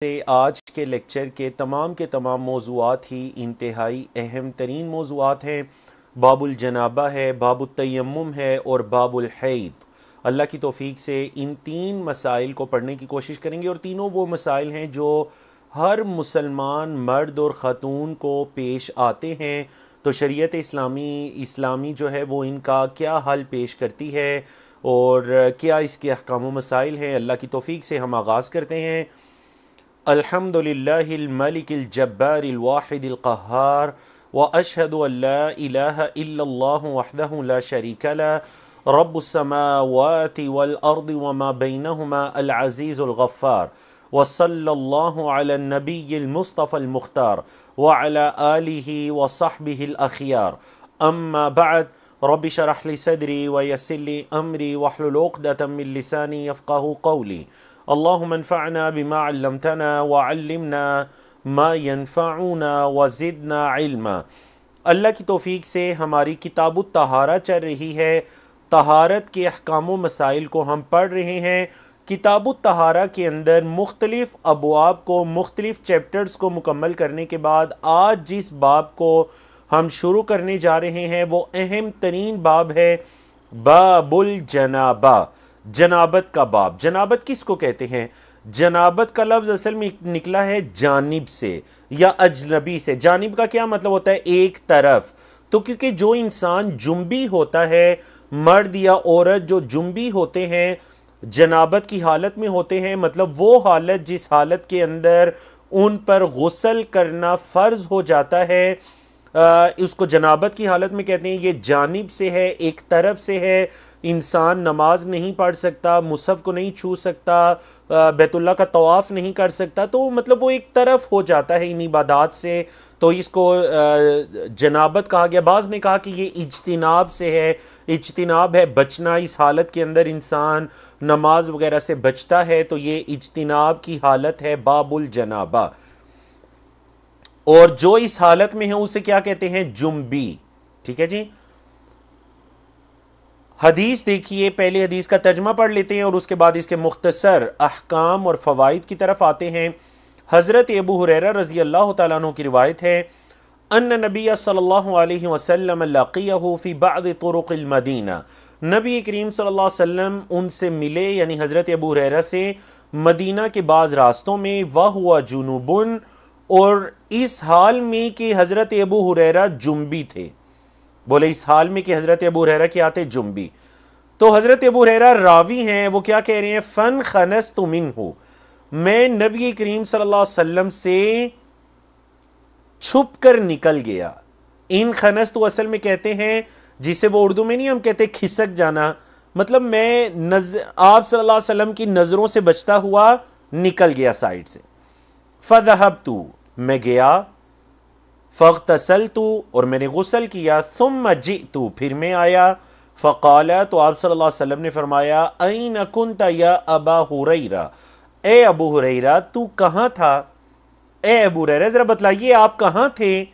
سے آج کے لیکچر کے تمام موضوعات ہی انتہائی اہم ترین موضوعات ہیں۔ باب الجنابہ ہے، باب التیمم ہے اور باب الحید۔ اللہ کی توفیق سے ان تین مسائل کو پڑھنے کی کوشش کریں گے، اور تینوں وہ مسائل ہیں جو ہر مسلمان مرد اور خاتون کو پیش آتے ہیں۔ تو شریعت اسلامی جو ہے وہ ان کا کیا حل پیش کرتی ہے اور کیا اس کے احکام و مسائل ہیں۔ اللہ کی توفیق سے ہم آغاز کرتے ہیں۔ الحمدللہ الملک الجبار الواحد القہار واشہد ان لا الہ الا اللہ وحدہ لا شریک لہ رب السماوات والارض وما بینہما العزیز الغفار وصلی اللہ علی النبی المصطفى المختار وعلى آلہ وصحبہ الاخیار اما بعد رب اشرح لی صدری ویسر لی امری واحلل عقدۃ من لسانی یفقہوا قولی اللہم انفعنا بما علمتنا وعلمنا ما ينفعنا وزدنا علما۔ اللہ کی توفیق سے ہماری کتاب الطہارہ چل رہی ہے۔ طہارت کے احکام و مسائل کو ہم پڑھ رہے ہیں۔ کتاب الطہارہ کے اندر مختلف ابواب کو، مختلف چیپٹرز کو مکمل کرنے کے بعد آج جس باب کو ہم شروع کرنے جا رہے ہیں وہ اہم ترین باب ہے، باب الجنابہ، جنابت کا باب۔ جنابت کس کو کہتے ہیں؟ جنابت کا لفظ اصل میں نکلا ہے جانب سے یا اجنبی سے۔ جانب کا کیا مطلب ہوتا ہے؟ ایک طرف۔ تو کیونکہ جو انسان جنبی ہوتا ہے، مرد یا عورت جو جنبی ہوتے ہیں، جنابت کی حالت میں ہوتے ہیں، مطلب وہ حالت جس حالت کے اندر ان پر غسل کرنا فرض ہو جاتا ہے، اس کو جنابت کی حالت میں کہتے ہیں۔ یہ جانب سے ہے، ایک طرف سے ہے۔ انسان نماز نہیں پڑھ سکتا، مصحف کو نہیں چھو سکتا، بیت اللہ کا طواف نہیں کر سکتا، تو مطلب وہ ایک طرف ہو جاتا ہے ان عبادات سے، تو اس کو جنابت کہا گیا۔ بعض نے کہا کہ یہ اجتناب سے ہے، اجتناب ہے بچنا، اس حالت کے اندر انسان نماز وغیرہ سے بچتا ہے، تو یہ اجتناب کی حالت ہے، باب الجنابہ۔ اور جو اس حالت میں ہے اسے کیا کہتے ہیں؟ جنبی۔ ٹھیک ہے جی، حدیث دیکھیے، پہلے حدیث کا ترجمہ پڑھ لیتے ہیں اور اس کے بعد اس کے مختصر احکام اور فوائد کی طرف آتے ہیں۔ حضرت ابو ہریرہ رضی اللہ تعالیٰ عنہ کی روایت ہے، ان نبی صلی اللہ علیہ وسلم لقیہ فی بعض طرق المدینہ، نبی کریم صلی اللہ علیہ وسلم ان سے ملے، یعنی حضرت ابو ہریرہ سے، مدینہ کے بعض راستوں میں، وہو جنوب، اور اس حال میں کہ حضرت ابو ہریرہ جنبی تھے۔ بولے اس حال میں کہ حضرت ابو ہریرہ کیا تھے؟ جنبی۔ تو حضرت ابو ہریرہ راوی ہیں، وہ کیا کہہ رہے ہیں؟ فن خنست منہ، میں نبی کریم صلی اللہ علیہ وسلم سے چھپ کر نکل گیا۔ ان خنست وہ اصل میں کہتے ہیں، جسے وہ اردو میں نہیں ہم کہتے کھسک جانا، مطلب میں آپ صلی اللہ علیہ وسلم کی نظروں سے بچتا ہوا نکل گیا سائڈ سے۔ فذهبت، میں گیا، فاغتسلت، اور میں نے غسل کیا، ثم جئت، پھر میں آیا، فقال، تو آپ صلی اللہ علیہ وسلم نے فرمایا، این کنت یا ابا ہریرہ، اے ابو ہریرہ تو کہاں تھا؟ اے ابو ہریرہ ذرا بتلائیے آپ کہاں تھے؟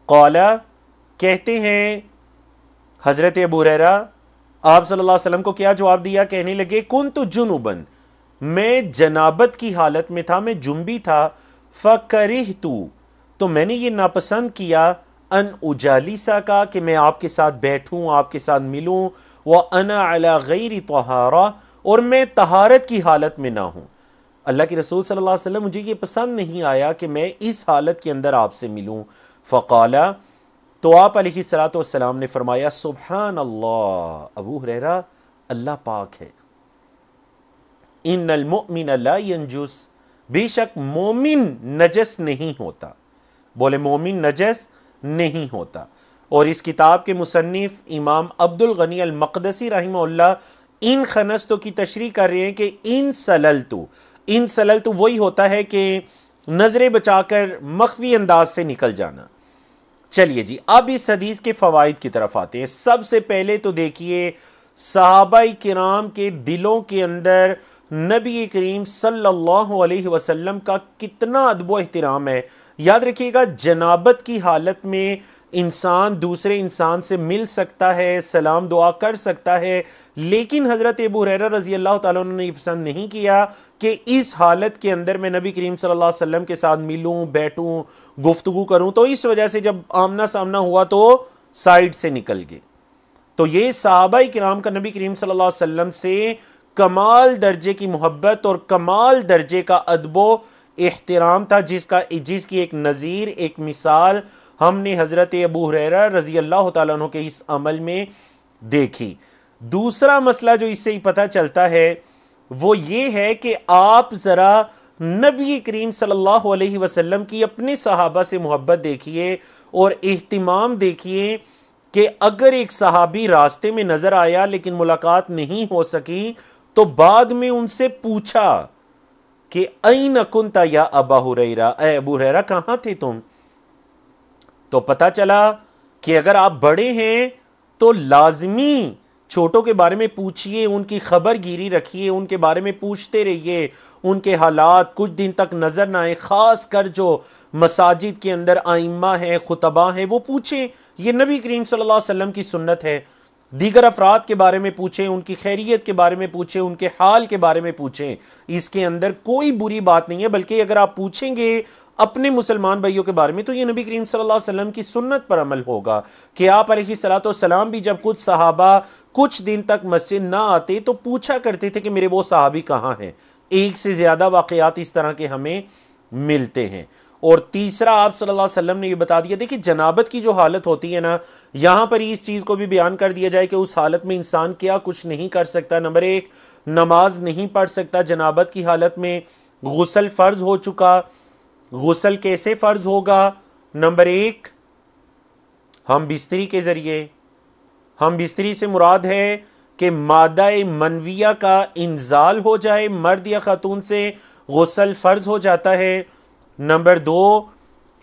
قال، کہتے ہیں حضرت ابو ہریرہ، آپ صلی اللہ علیہ وسلم کو کیا جواب دیا؟ کہنے لگے، کنت جنوبا، میں جنابت کی حالت میں تھا، میں جنبی تھا، فکرہت، تو میں نے یہ ناپسند کیا، ان اجالسا کا، کہ میں آپ کے ساتھ بیٹھوں، آپ کے ساتھ ملوں، وانا علی غیر طہارہ، اور میں طہارت کی حالت میں نہ ہوں۔ اللہ کے رسول صلی اللہ علیہ وسلم، مجھے یہ پسند نہیں آیا کہ میں اس حالت کے اندر آپ سے ملوں۔ فقال، تو آپ علیہ الصلوۃ والسلام نے فرمایا، سبحان اللہ، ابو ہریرہ اللہ پاک ہے، ان المؤمن لا ینجس، بے شک مومن نجس نہیں ہوتا۔ بولے مومن نجس نہیں ہوتا۔ اور اس کتاب کے مصنف امام عبد الغنی المقدسی رحمہ اللہ ان خنستوں کی تشریح کر رہے ہیں کہ ان سللتو وہی ہوتا ہے کہ نظریں بچا کر مخفی انداز سے نکل جانا۔ چلیے جی، اب اس حدیث کے فوائد کی طرف آتے ہیں۔ سب سے پہلے تو دیکھیے، صحابہ کرام کے دلوں کے اندر نبی کریم صلی اللہ علیہ وسلم کا کتنا ادب و احترام ہے. یاد رکھیے گا جنابت کی حالت میں انسان دوسرے انسان سے مل سکتا ہے, سلام دعا کر سکتا ہے, لیکن حضرت ابو ہریرہ رضی اللہ تعالیٰ عنہ نے یہ پسند نہیں کیا کہ اس حالت کے اندر میں نبی کریم صلی اللہ علیہ وسلم کے ساتھ ملوں, بیٹھوں, گفتگو کروں. تو اس وجہ سے جب آمنا سامنا ہوا تو سائیڈ سے نکل گئے. تو یہ صحابہ کرام کا نبی کریم صلی اللہ علیہ وسلم سے کمال درجے کی محبت اور کمال درجے کا ادب و احترام تھا, جس کی ایک نظیر, ایک مثال ہم نے حضرت ابو ہریرہ رضی اللہ تعالیٰ عنہ کے اس عمل میں دیکھی. دوسرا مسئلہ جو اس سے ہی پتہ چلتا ہے وہ یہ ہے کہ آپ ذرا نبی کریم صلی اللہ علیہ وسلم کی اپنے صحابہ سے محبت دیکھیے اور اہتمام دیکھیے کہ اگر ایک صحابی راستے میں نظر آیا لیکن ملاقات نہیں ہو سکی تو بعد میں ان سے پوچھا کہ این کنت یا ابا ہریرہ, اے ابو ہریرہ کہاں تھے تم؟ تو پتہ چلا کہ اگر آپ بڑے ہیں تو لازمی چھوٹوں کے بارے میں پوچھئے, ان کی خبر گیری رکھیے, ان کے بارے میں پوچھتے رہیے, ان کے حالات کچھ دن تک نظر نہ آئے, خاص کر جو مساجد کے اندر ائمہ ہیں, خطبہ ہیں, وہ پوچھیں. یہ نبی کریم صلی اللہ علیہ وسلم کی سنت ہے. دیگر افراد کے بارے میں پوچھیں, ان کی خیریت کے بارے میں پوچھیں, ان کے حال کے بارے میں پوچھیں. اس کے اندر کوئی بری بات نہیں ہے, بلکہ اگر آپ پوچھیں گے اپنے مسلمان بھائیوں کے بارے میں تو یہ نبی کریم صلی اللہ علیہ وسلم کی سنت پر عمل ہوگا کہ آپ علیہ الصلوۃ والسلام بھی جب کچھ صحابہ کچھ دن تک مسجد نہ آتے تو پوچھا کرتے تھے کہ میرے وہ صحابی کہاں ہیں. ایک سے زیادہ واقعات اس طرح کے ہمیں ملتے ہیں. اور تیسرا آپ صلی اللہ علیہ وسلم نے یہ بتا دیا, دیکھیں جنابت کی جو حالت ہوتی ہے نا, یہاں پر اس چیز کو بھی بیان کر دیا جائے کہ اس حالت میں انسان کیا کچھ نہیں کر سکتا. نمبر ایک, نماز نہیں پڑھ سکتا جنابت کی حالت میں. غسل فرض ہو چکا, غسل کیسے فرض ہوگا؟ نمبر ایک, ہم بستری کے ذریعے, ہم بستری سے مراد ہے کہ مادہ منویہ کا انزال ہو جائے مرد یا خاتون سے, غسل فرض ہو جاتا ہے. نمبر دو,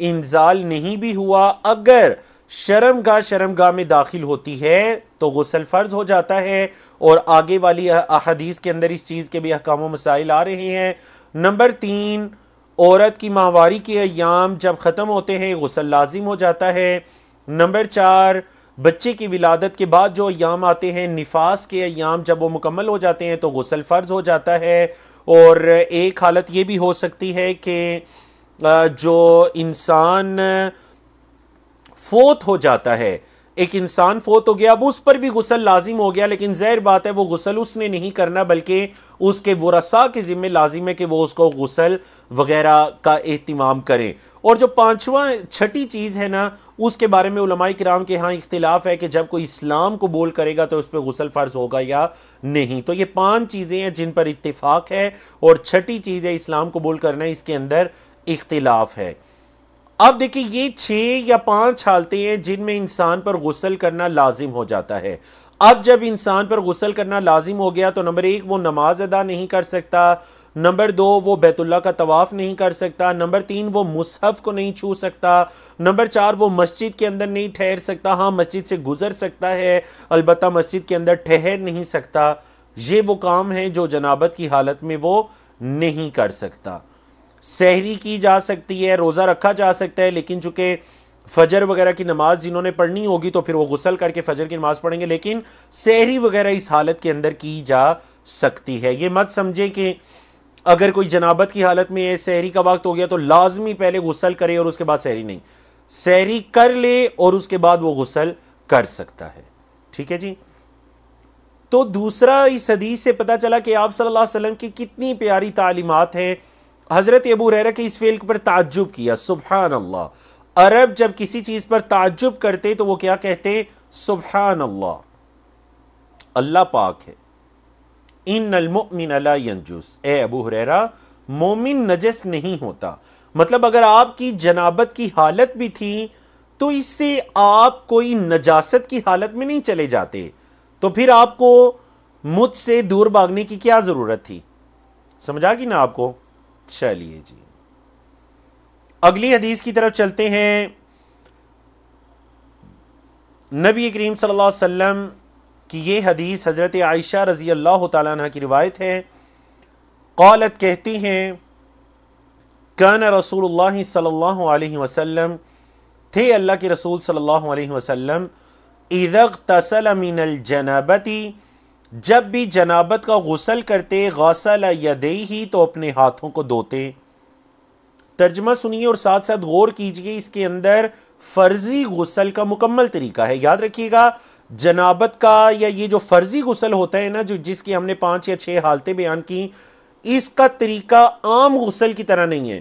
انزال نہیں بھی ہوا اگر شرمگاہ میں داخل ہوتی ہے تو غسل فرض ہو جاتا ہے, اور آگے والی احادیث کے اندر اس چیز کے بھی احکام و مسائل آ رہے ہیں. نمبر تین, عورت کی ماہواری کے ایام جب ختم ہوتے ہیں غسل لازم ہو جاتا ہے. نمبر چار, بچے کی ولادت کے بعد جو ایام آتے ہیں, نفاس کے ایام جب وہ مکمل ہو جاتے ہیں تو غسل فرض ہو جاتا ہے. اور ایک حالت یہ بھی ہو سکتی ہے کہ جو انسان فوت ہو جاتا ہے, ایک انسان فوت ہو گیا, اب اس پر بھی غسل لازم ہو گیا, لیکن ظاہر بات ہے وہ غسل اس نے نہیں کرنا بلکہ اس کے ورثاء کے ذمہ لازم ہے کہ وہ اس کو غسل وغیرہ کا اہتمام کریں. اور جو چھٹی چیز ہے نا, اس کے بارے میں علماء کرام کے ہاں اختلاف ہے کہ جب کوئی اسلام قبول کرے گا تو اس پہ غسل فرض ہوگا یا نہیں. تو یہ 5 چیزیں ہیں جن پر اتفاق ہے, اور چھٹی چیز ہے اسلام قبول کرنا, اس کے اندر اختلاف ہے. اب دیکھیں یہ 6 یا 5 حالتیں ہیں جن میں انسان پر غسل کرنا لازم ہو جاتا ہے. اب جب انسان پر غسل کرنا لازم ہو گیا تو نمبر 1 وہ نماز ادا نہیں کر سکتا, نمبر 2 وہ بیت اللہ کا طواف نہیں کر سکتا, نمبر 3 وہ مصحف کو نہیں چھو سکتا, نمبر 4 وہ مسجد کے اندر نہیں ٹھہر سکتا, ہاں مسجد سے گزر سکتا ہے البتہ مسجد کے اندر ٹھہر نہیں سکتا. یہ وہ کام ہیں جو جنابت کی حالت میں وہ نہیں کر سکتا. سحری کی جا سکتی ہے, روزہ رکھا جا سکتا ہے, لیکن چونکہ فجر وغیرہ کی نماز جنہوں نے پڑھنی ہوگی تو پھر وہ غسل کر کے فجر کی نماز پڑھیں گے, لیکن سحری وغیرہ اس حالت کے اندر کی جا سکتی ہے. یہ مت سمجھیں کہ اگر کوئی جنابت کی حالت میں سحری کا وقت ہو گیا تو لازمی پہلے غسل کرے اور اس کے بعد سحری نہیں, سحری کر لے اور اس کے بعد وہ غسل کر سکتا ہے. ٹھیک ہے جی. تو دوسرا اس حدیث سے پتہ چلا کہ آپ صلی اللہ علیہ وسلم کی کتنی پیاری تعلیمات ہیں. حضرت ابو ہریرہ کے اس فعل پر تعجب کیا, سبحان اللہ. عرب جب کسی چیز پر تعجب کرتے تو وہ کیا کہتے؟ سبحان اللہ, اللہ پاک ہے. ان المؤمن لا ینجس, اے ابو ہریرہ مومن نجس نہیں ہوتا. مطلب اگر آپ کی جنابت کی حالت بھی تھی تو اس سے آپ کوئی نجاست کی حالت میں نہیں چلے جاتے, تو پھر آپ کو مجھ سے دور بھاگنے کی کیا ضرورت تھی؟ سمجھا کہ نا آپ کو؟ چلیے جی اگلی حدیث کی طرف چلتے ہیں. نبی کریم صلی اللہ علیہ وسلم کہ یہ حدیث حضرت عائشہ رضی اللہ تعالیٰ عنہ کی روایت ہے. قالت کہتی ہیں کان رسول اللہ صلی اللہ علیہ وسلم تھے اللہ کے رسول صلی اللہ علیہ وسلم اذا اغتسل من الجنابت جب بھی جنابت کا غسل کرتے غسل یدیہ تو اپنے ہاتھوں کو دھوتے. ترجمہ سنیے اور ساتھ ساتھ غور کیجئے، اس کے اندر فرضی غسل کا مکمل طریقہ ہے. یاد رکھیے گا جنابت کا یا یہ جو فرضی غسل ہوتا ہے نا، جو جس کی ہم نے 5 یا 6 حالتیں بیان کی، اس کا طریقہ عام غسل کی طرح نہیں ہے.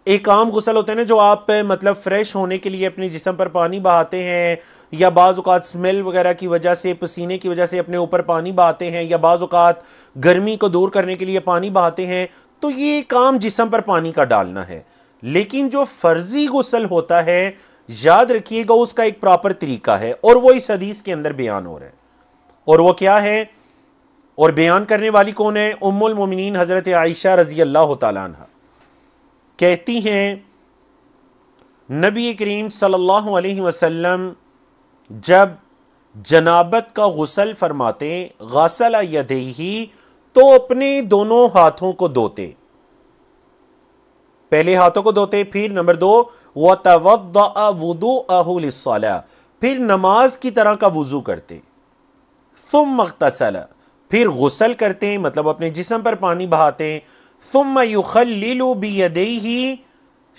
ایک عام غسل ہوتا ہے نا جو آپ مطلب فریش ہونے کے لیے اپنے جسم پر پانی بہاتے ہیں، یا بعض اوقات سمیل وغیرہ کی وجہ سے، پسینے کی وجہ سے اپنے اوپر پانی بہاتے ہیں، یا بعض اوقات گرمی کو دور کرنے کے لیے پانی بہاتے ہیں، تو یہ ایک عام جسم پر پانی کا ڈالنا ہے. لیکن جو فرضی غسل ہوتا ہے یاد رکھیے گا اس کا ایک پراپر طریقہ ہے، اور وہ اس حدیث کے اندر بیان ہو رہا ہے. اور وہ کیا ہے، اور بیان کرنے والی کون ہے؟ ام المومنین حضرت عائشہ رضی اللہ تعالیٰ عنہ کہتی ہیں نبی کریم صلی اللہ علیہ وسلم جب جنابت کا غسل فرماتے غسل یدیہ تو اپنے دونوں ہاتھوں کو دھوتے. پہلے ہاتھوں کو دھوتے، پھر نمبر 2 وَتَوَضَّأَ وُضُوءَهُ لِلصَّلَاةِ پھر نماز کی طرح کا وضو کرتے. ثُمَّ اغْتَسَلَ پھر غسل کرتے، مطلب اپنے جسم پر پانی بہاتے. ثُمَّ يُخَلِّلُ بِيَدَيْهِ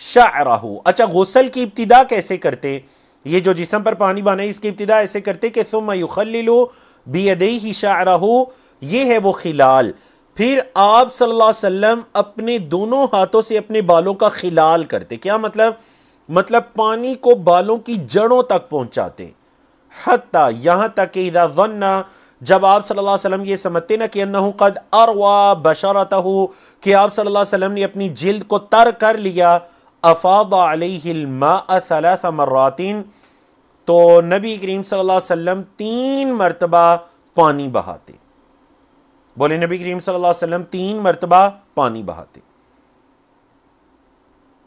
شَعْرَهُ اچھا غسل کی ابتدا کیسے کرتے؟ یہ جو جسم پر پانی بہانا ہے اس کی ابتدا ایسے کرتے کہ ثُمَّ يُخَلِّلُ بِيَدَيْهِ شَعْرَهُ یہ ہے وہ خلال. پھر آپ صلی اللہ علیہ وسلم اپنے دونوں ہاتھوں سے اپنے بالوں کا خلال کرتے. کیا مطلب پانی کو بالوں کی جڑوں تک پہنچاتے. حتیٰ یہاں تک کہ اذا ظن جب آپ صلی اللہ علیہ وسلم یہ سمجھتے نا کہ انہو قد اروا بشرتہ کہ آپ صلی اللہ علیہ وسلم نے اپنی جلد کو تر کر لیا، افاض علیہ الماء 3 مرات تو نبی کریم صلی اللہ علیہ وسلم 3 مرتبہ پانی بہاتے. بولے نبی کریم صلی اللہ علیہ وسلم 3 مرتبہ پانی بہاتے.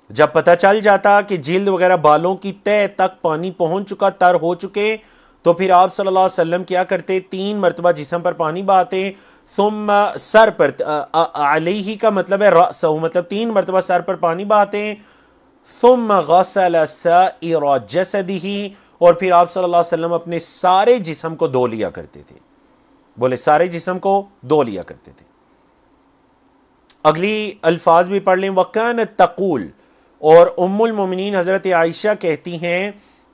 جب پتہ چل جاتا کہ جلد وغیرہ بالوں کی تہ تک پانی پہنچ چکا، تر ہو چکے، تو پھر آپ صلی اللہ علیہ وسلم کیا کرتے 3 مرتبہ جسم پر پانی بہاتے. ثم سر پر علیہ کا مطلب ہے رأسہ، مطلب 3 مرتبہ سر پر پانی بہاتے. ثم غسل سائر جسدہ اور پھر آپ صلی اللہ علیہ وسلم اپنے سارے جسم کو دھو لیا کرتے تھے. بولے سارے جسم کو دھو لیا کرتے تھے. اگلی الفاظ بھی پڑھ لیں. وَكَانَتْ تَقُولُ اور ام المومنین حضرت عائشہ کہتی ہیں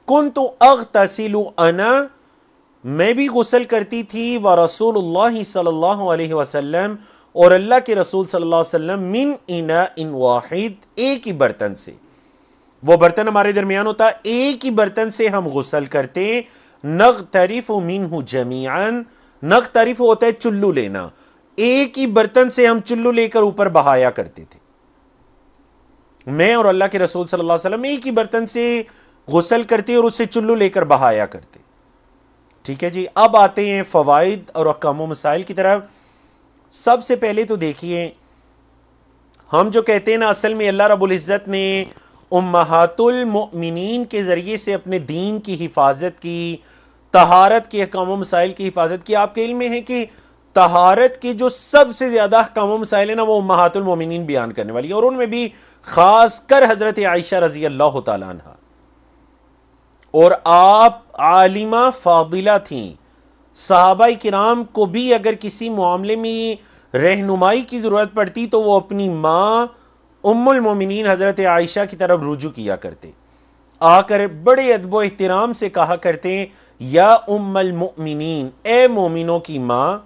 كُنْتُ أَغْتَسِلُ أَنَا میں بھی غسل کرتی تھی وَرَسُولُ اللَّهِ صلی اللہ علیہ وسلم اور اللہ کے رسول صلی اللہ علیہ وسلم مِنْ إِنَاءٍ وَاحِدٍ ایک ہی برتن سے. وہ برتن ہمارے درمیان ہوتا، ایک ہی برتن سے ہم غسل کرتے. نَغْتَرِفُ مِنْهُ جَمِيعًا نغترف ہوتا ہے چلو لینا، ایک ہی برتن سے ہم چلو لے کر اوپر بہایا کرتے تھے. میں اور اللہ کے رسول صلی اللہ علیہ وسلم ایک ہی برتن سے غسل کرتے اور اس سے چلو لے کر بہایا کرتے. ٹھیک ہے جی. اب آتے ہیں فوائد اور احکام و مسائل کی طرف. سب سے پہلے تو دیکھیے ہم جو کہتے ہیں نا اصل میں اللہ رب العزت نے امہات المؤمنین کے ذریعے سے اپنے دین کی حفاظت کی، طہارت کے احکام و مسائل کی حفاظت کی. آپ کے علم میں ہے کہ طہارت کے جو سب سے زیادہ احکام و مسائل ہیں نا وہ امہات المومنین بیان کرنے والی ہیں، اور ان میں بھی خاص کر حضرت عائشہ رضی اللہ تعالیٰ عنہ. اور آپ عالمہ فاضلہ تھیں. صحابہ کرام کو بھی اگر کسی معاملے میں رہنمائی کی ضرورت پڑتی تو وہ اپنی ماں ام المومنین حضرت عائشہ کی طرف رجوع کیا کرتے، آ کر بڑے ادب و احترام سے کہا کرتے یا ام المؤمنین اے مومنوں کی ماں،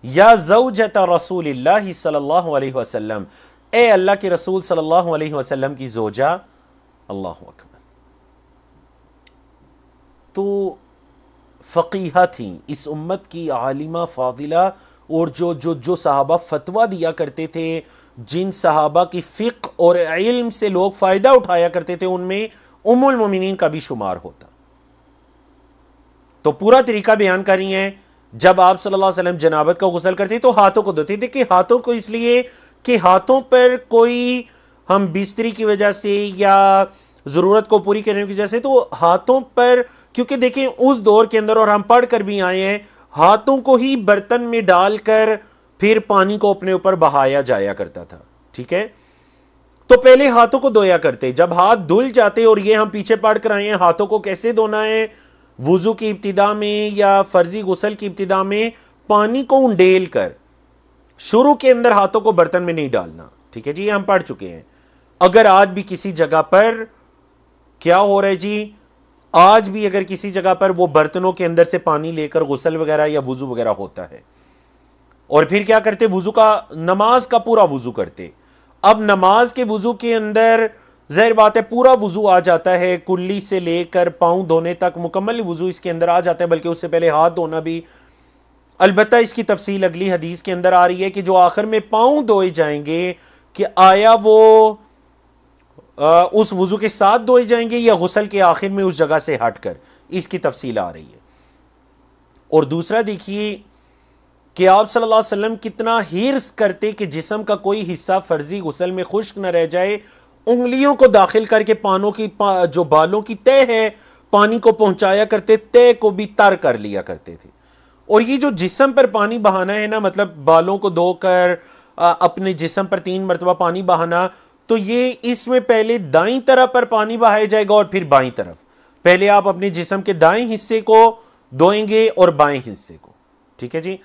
یا زوجۃ رسول اللہ صلی اللہ علیہ وسلم اے اللہ کے رسول صلی اللہ علیہ وسلم کی زوجہ. اللہ اکبر. تو فقیہہ تھیں، اس امت کی عالمہ فاضلہ، اور جو صحابہ فتویٰ دیا کرتے تھے، جن صحابہ کی فقہ اور علم سے لوگ فائدہ اٹھایا کرتے تھے، ان میں ام المومنین کا بھی شمار ہوتا. تو پورا طریقہ بیان کر رہی ہیں. جب آپ صلی اللہ علیہ وسلم جنابت کا غسل کرتے تو ہاتھوں کو دھوتے تھے، کہ ہاتھوں کو اس لیے کہ ہاتھوں پر کوئی ہم بستری کی وجہ سے یا ضرورت کو پوری کرنے کی وجہ سے، تو ہاتھوں پر، کیونکہ دیکھیں اس دور کے اندر، اور ہم پڑھ کر بھی آئے ہیں، ہاتھوں کو ہی برتن میں ڈال کر پھر پانی کو اپنے اوپر بہایا جایا کرتا تھا، ٹھیک ہے؟ تو پہلے ہاتھوں کو دھویا کرتے، جب ہاتھ دھل جاتے، اور یہ ہم پیچھے پڑھ کر آئے ہیں ہاتھوں کو کیسے دھونا ہے، وضو کی ابتدا میں یا فرضی غسل کی ابتدا میں پانی کو انڈیل کر، شروع کے اندر ہاتھوں کو برتن میں نہیں ڈالنا، ٹھیک ہے جی، یہ ہم پڑھ چکے ہیں۔ اگر آج بھی کسی جگہ پر کیا ہو رہا ہے جی، آج بھی اگر کسی جگہ پر وہ برتنوں کے اندر سے پانی لے کر غسل وغیرہ یا وضو وغیرہ ہوتا ہے، اور پھر کیا کرتے، وضو کا، نماز کا پورا وضو کرتے۔ اب نماز کے وضو کے اندر ظاہر بات ہے پورا وضو آ جاتا ہے، کلی سے لے کر پاؤں دھونے تک مکمل وضو اس کے اندر آ جاتا ہے، بلکہ اس سے پہلے ہاتھ دھونا بھی۔ البتہ اس کی تفصیل اگلی حدیث کے اندر آ رہی ہے کہ جو آخر میں پاؤں دھوئے جائیں گے، کہ آیا وہ اس وضو کے ساتھ دھوئے جائیں گے یا غسل کے آخر میں اس جگہ سے ہٹ کر، اس کی تفصیل آ رہی ہے۔ اور دوسرا دیکھیے کہ آپ صلی اللہ علیہ وسلم کتنا حرص کرتے کہ جسم کا کوئی حصہ فرضی غسل میں خشک نہ رہ جائے، انگلیوں کو داخل کر کے پانوں کی جو بالوں کی تہ ہے پانی کو پہنچایا کرتے، تہ کو بھی تر کر لیا کرتے تھے۔ اور یہ جو جسم پر پانی بہانا ہے نا، مطلب بالوں کو دھو کر اپنے جسم پر 3 مرتبہ پانی بہانا، تو یہ اس میں پہلے دائیں طرف پر پانی بہایا جائے گا اور پھر بائیں طرف۔ پہلے آپ اپنے جسم کے دائیں حصے کو دھوئیں گے اور بائیں حصے کو، ٹھیک ہے جی۔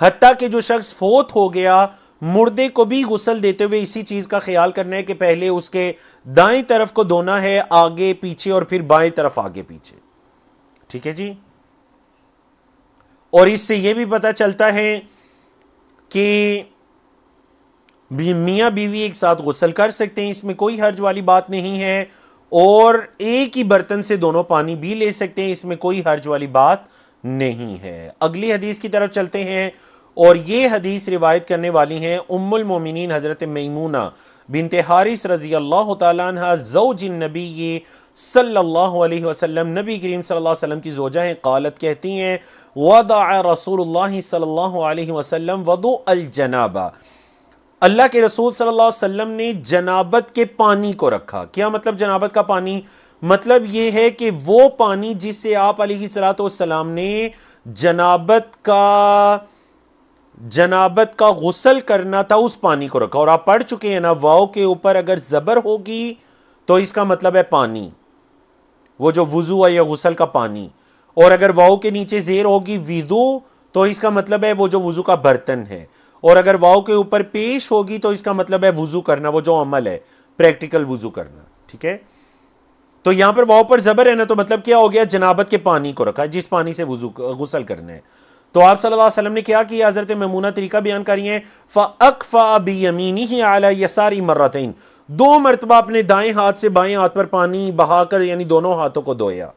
حتیٰ کہ جو شخص فوت ہو گیا، مردے کو بھی غسل دیتے ہوئے اسی چیز کا خیال کرنا ہے کہ پہلے اس کے دائیں طرف کو دھونا ہے، آگے پیچھے، اور پھر بائیں طرف آگے پیچھے، ٹھیک ہے جی۔ اور اس سے یہ بھی پتہ چلتا ہے کہ میاں بیوی ایک ساتھ غسل کر سکتے ہیں، اس میں کوئی حرج والی بات نہیں ہے، اور ایک ہی برتن سے دونوں پانی بھی لے سکتے ہیں، اس میں کوئی حرج والی بات نہیں ہے۔ اگلی حدیث کی طرف چلتے ہیں، اور یہ حدیث روایت کرنے والی ہیں ام المومنین حضرت میمونہ بنت حارث رضی اللہ تعالیٰ عنہ، زوج النبی صلی اللہ علیہ وسلم، نبی کریم صلی اللہ علیہ وسلم کی زوجہ ہیں۔ قالت، کہتی ہیں، وضع رسول اللہ صلی اللہ علیہ وسلم وضوء الجنابہ، اللہ کے رسول صلی اللہ علیہ وسلم نے جنابت کے پانی کو رکھا۔ کیا مطلب جنابت کا پانی؟ مطلب یہ ہے کہ وہ پانی جس سے آپ علیہ الصلوۃ والسلام نے جنابت کا غسل کرنا تھا، اس پانی کو رکھا۔ اور آپ پڑھ چکے ہیں نا، واو کے اوپر اگر زبر ہوگی تو اس کا مطلب ہے پانی، وہ جو وضو ہے یا غسل کا پانی، اور اگر واو کے نیچے زیر ہوگی وضو تو اس کا مطلب ہے وہ جو وضو کا برتن ہے، اور اگر واو کے اوپر پیش ہوگی تو اس کا مطلب ہے وضو کرنا، وہ جو عمل ہے، پریکٹیکل وضو کرنا، ٹھیک ہے۔ تو یہاں پر واو پر زبر ہے نا، تو مطلب کیا ہو گیا، جنابت کے پانی کو رکھا، جس پانی سے غسل کرنا ہے۔ تو آپ صلی اللہ علیہ وسلم نے کیا کیا، حضرت میمونہ طریقہ بیان کری ہیں، فَأَكْفَأَ بِيَمِينِهِ عَلَى يَسَارِ مَرَّتَيْن، 2 مرتبہ اپنے دائیں ہاتھ سے بائیں ہاتھ پر پانی بہا کر، یعنی دونوں ہاتھوں کو دھویا،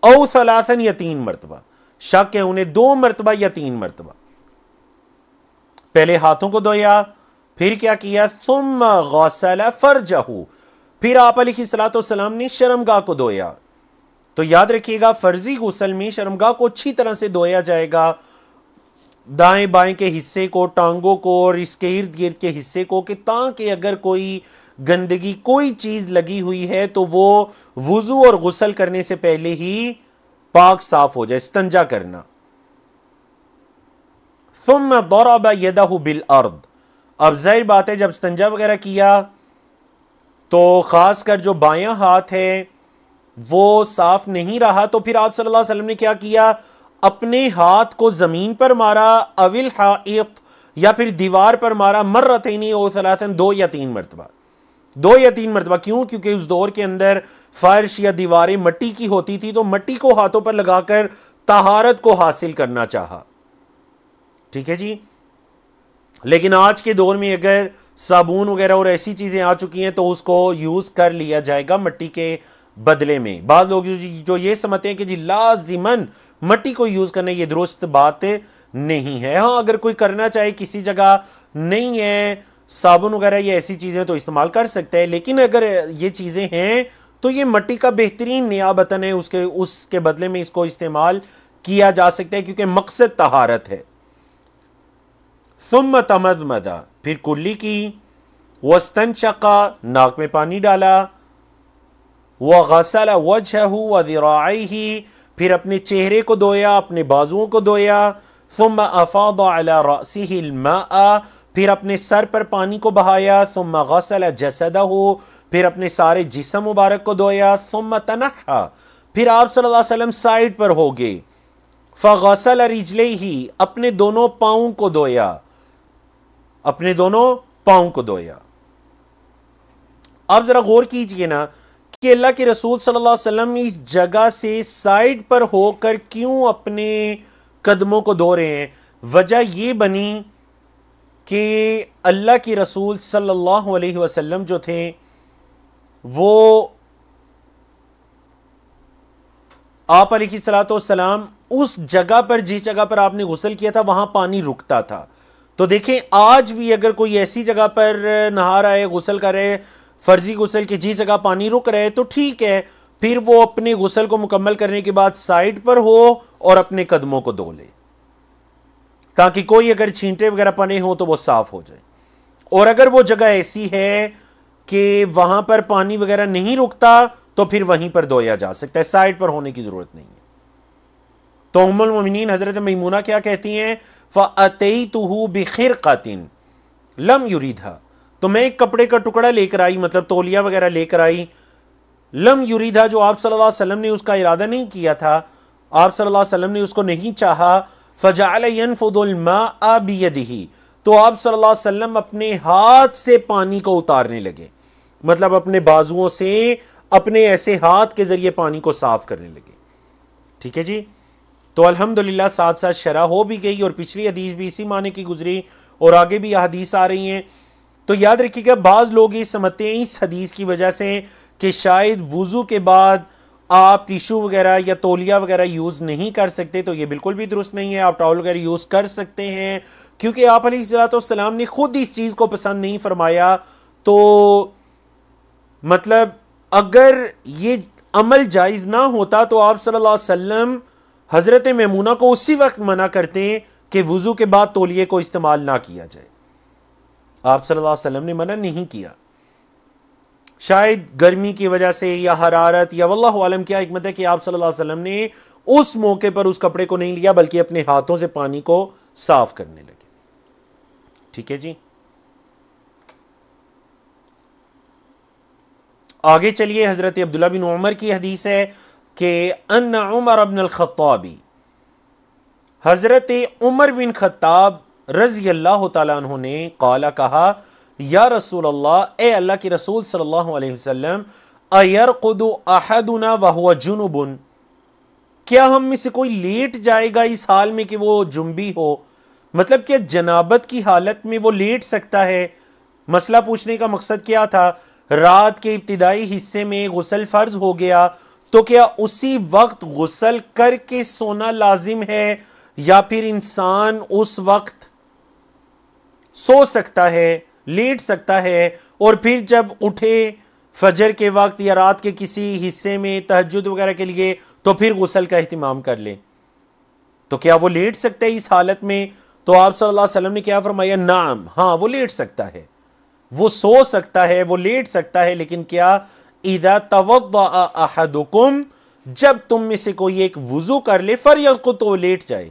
او ثلاثاً، یا 3 مرتبہ، شک ہے انہیں 2 مرتبہ یا 3 مرتبہ۔ پہلے ہاتھوں کو دھویا، پھر کیا کیا، ثم غسل فرجہ، پھر آپ علیہ الصلوۃ والسلام نے شرمگاہ کو دھویا۔ تو یاد رکھیے گا، فرضی غسل میں شرمگاہ کو اچھی طرح سے دھویا جائے گا، دائیں بائیں کے حصے کو، ٹانگوں کو، اور اس کے ارد گرد کے حصے کو، کہ تاکہ اگر کوئی گندگی، کوئی چیز لگی ہوئی ہے تو وہ وضو اور غسل کرنے سے پہلے ہی پاک صاف ہو جائے، استنجا کرنا۔ ثم ضرب یدہ بالارض، اب ظاہر بات ہے جب استنجا وغیرہ کیا تو خاص کر جو بایاں ہاتھ ہے وہ صاف نہیں رہا، تو پھر آپ صلی اللہ علیہ وسلم نے کیا کیا، اپنے ہاتھ کو زمین پر مارا، اوil حائط، یا پھر دیوار پر مارا، مرتین او ثلاثاً، 2 یا 3 مرتبہ، 2 یا 3 مرتبہ۔ کیوں؟ کیونکہ اس دور کے اندر فرش یا دیواریں مٹی کی ہوتی تھی، تو مٹی کو ہاتھوں پر لگا کر طہارت کو حاصل کرنا چاہا، ٹھیک ہے جی۔ لیکن آج کے دور میں اگر صابون وغیرہ اور ایسی چیزیں آ چکی ہیں تو اس کو یوز کر لیا جائے گا مٹی کے بدلے میں۔ بعض لوگ جو یہ سمجھتے ہیں کہ جی لازماً مٹی کو یوز کرنا، یہ درست بات نہیں ہے۔ ہاں اگر کوئی کرنا چاہے، کسی جگہ نہیں ہے صابن وغیرہ یا ایسی چیزیں، تو استعمال کر سکتا ہے، لیکن اگر یہ چیزیں ہیں تو یہ مٹی کا بہترین نیابتاً ہے، اس کے بدلے میں اس کو استعمال کیا جا سکتا ہے، کیونکہ مقصد طہارت ہے۔ ثم تمضمض، پھر کلی کی، واستنشق، ناک میں پانی ڈالا، وغسل وجهه وذراعيه، پھر اپنے چہرے کو دھویا، اپنے بازوؤں کو دھویا، ثم افاض على رأسه الماء، پھر اپنے سر پر پانی کو بہایا، ثم غسل جسده، پھر اپنے سارے جسم مبارک کو دھویا، ثم تنحى، پھر آپ صلی اللہ علیہ وسلم سائڈ پر ہو گئے، فغسل رجلیہ، اپنے دونوں پاؤں کو دھویا، اپنے دونوں پاؤں کو دھویا۔ آپ ذرا غور کیجئے نا کہ اللہ کے رسول صلی اللہ علیہ وسلم اس جگہ سے سائڈ پر ہو کر کیوں اپنے قدموں کو دھو رہے ہیں؟ وجہ یہ بنی کہ اللہ کے رسول صلی اللہ علیہ وسلم جو تھے وہ آپ علیہ الصلوۃ والسلام اس جگہ پر، جس جگہ پر آپ نے غسل کیا تھا وہاں پانی رکتا تھا۔ تو دیکھیں آج بھی اگر کوئی ایسی جگہ پر نہا رہا ہے، غسل کر رہے، فرضی غسل کی جس جگہ پانی رک رہے تو ٹھیک ہے، پھر وہ اپنے غسل کو مکمل کرنے کے بعد سائڈ پر ہو اور اپنے قدموں کو دھو لے، تاکہ کوئی اگر چھینٹے وغیرہ پڑے ہوں تو وہ صاف ہو جائے۔ اور اگر وہ جگہ ایسی ہے کہ وہاں پر پانی وغیرہ نہیں رکتا تو پھر وہیں پر دھویا جا سکتا ہے، سائڈ پر ہونے کی ضرورت نہیں ہے۔ تو ام المومنین حضرت میمونہ کیا کہتی ہیں؟ فَأَتَيْتُهُ بِخِرْقَةٍ لَمْ يُرِدْهَا، تو میں ایک کپڑے کا ٹکڑا لے کر آئی، مطلب تولیہ وغیرہ لے کر آئی، لم یریدھا، جو آپ صلی اللہ علیہ وسلم نے اس کا ارادہ نہیں کیا تھا، آپ صلی اللہ علیہ وسلم نے اس کو نہیں چاہا، فجعل ينفض الماء بيده، تو آپ صلی اللہ علیہ وسلم اپنے ہاتھ سے پانی کو اتارنے لگے، مطلب اپنے بازوؤں سے اپنے ایسے ہاتھ کے ذریعے پانی کو صاف کرنے لگے۔ ٹھیک ہے جی، تو الحمدللہ ساتھ ساتھ شرح ہو بھی گئی اور پچھلی حدیث بھی اسی معنی کی گزری اور آگے بھی احادیث آ رہی ہیں۔ تو یاد رکھیے گا بعض لوگ یہ سمجھتے ہیں اس حدیث کی وجہ سے کہ شاید وضو کے بعد آپ ٹیشو وغیرہ یا تولیہ وغیرہ یوز نہیں کر سکتے، تو یہ بالکل بھی درست نہیں ہے، آپ ٹاول وغیرہ یوز کر سکتے ہیں، کیونکہ آپ علیہ الصلوۃ والسلام نے خود اس چیز کو پسند نہیں فرمایا۔ تو مطلب اگر یہ عمل جائز نہ ہوتا تو آپ صلی اللہ علیہ وسلم حضرت میمونہ کو اسی وقت منع کرتے ہیں کہ وضو کے بعد تولیے کو استعمال نہ کیا جائے، آپ صلی اللہ علیہ وسلم نے منع نہیں کیا۔ شاید گرمی کی وجہ سے یا حرارت یا واللہ عالم کیا حکمت ہے کہ آپ صلی اللہ علیہ وسلم نے اس موقع پر اس کپڑے کو نہیں لیا بلکہ اپنے ہاتھوں سے پانی کو صاف کرنے لگے۔ ٹھیک ہے جی، آگے چلیے، حضرت عبداللہ بن عمر کی حدیث ہے کہ ان عمر بن الخطاب، حضرت عمر بن خطاب رضی اللہ تعالیٰ عنہ نے قال کہا، یا رسول اللہ، اے اللہ کے رسول صلی اللہ علیہ وسلم، ایرقد احدنا وہو جنب، کیا ہم میں سے کوئی لیٹ جائے گا اس حال میں کہ وہ جنبی ہو؟ مطلب کہ جنابت کی حالت میں وہ لیٹ سکتا ہے؟ مسئلہ پوچھنے کا مقصد کیا تھا؟ رات کے ابتدائی حصے میں غسل فرض ہو گیا تو کیا اسی وقت غسل کر کے سونا لازم ہے یا پھر انسان اس وقت سو سکتا ہے، لیٹ سکتا ہے، اور پھر جب اٹھے فجر کے وقت یا رات کے کسی حصے میں تہجد وغیرہ کے لیے تو پھر غسل کا اہتمام کر لے؟ تو کیا وہ لیٹ سکتا ہے اس حالت میں؟ تو آپ صلی اللہ علیہ وسلم نے کیا فرمایا؟ نعم، ہاں وہ لیٹ سکتا ہے، وہ سو سکتا ہے، وہ لیٹ سکتا ہے، لیکن کیا؟ اذا توضأ احدکم، جب تم میں سے کوئی ایک وضو کر لے، فلیرقد، تو لیٹ جائے۔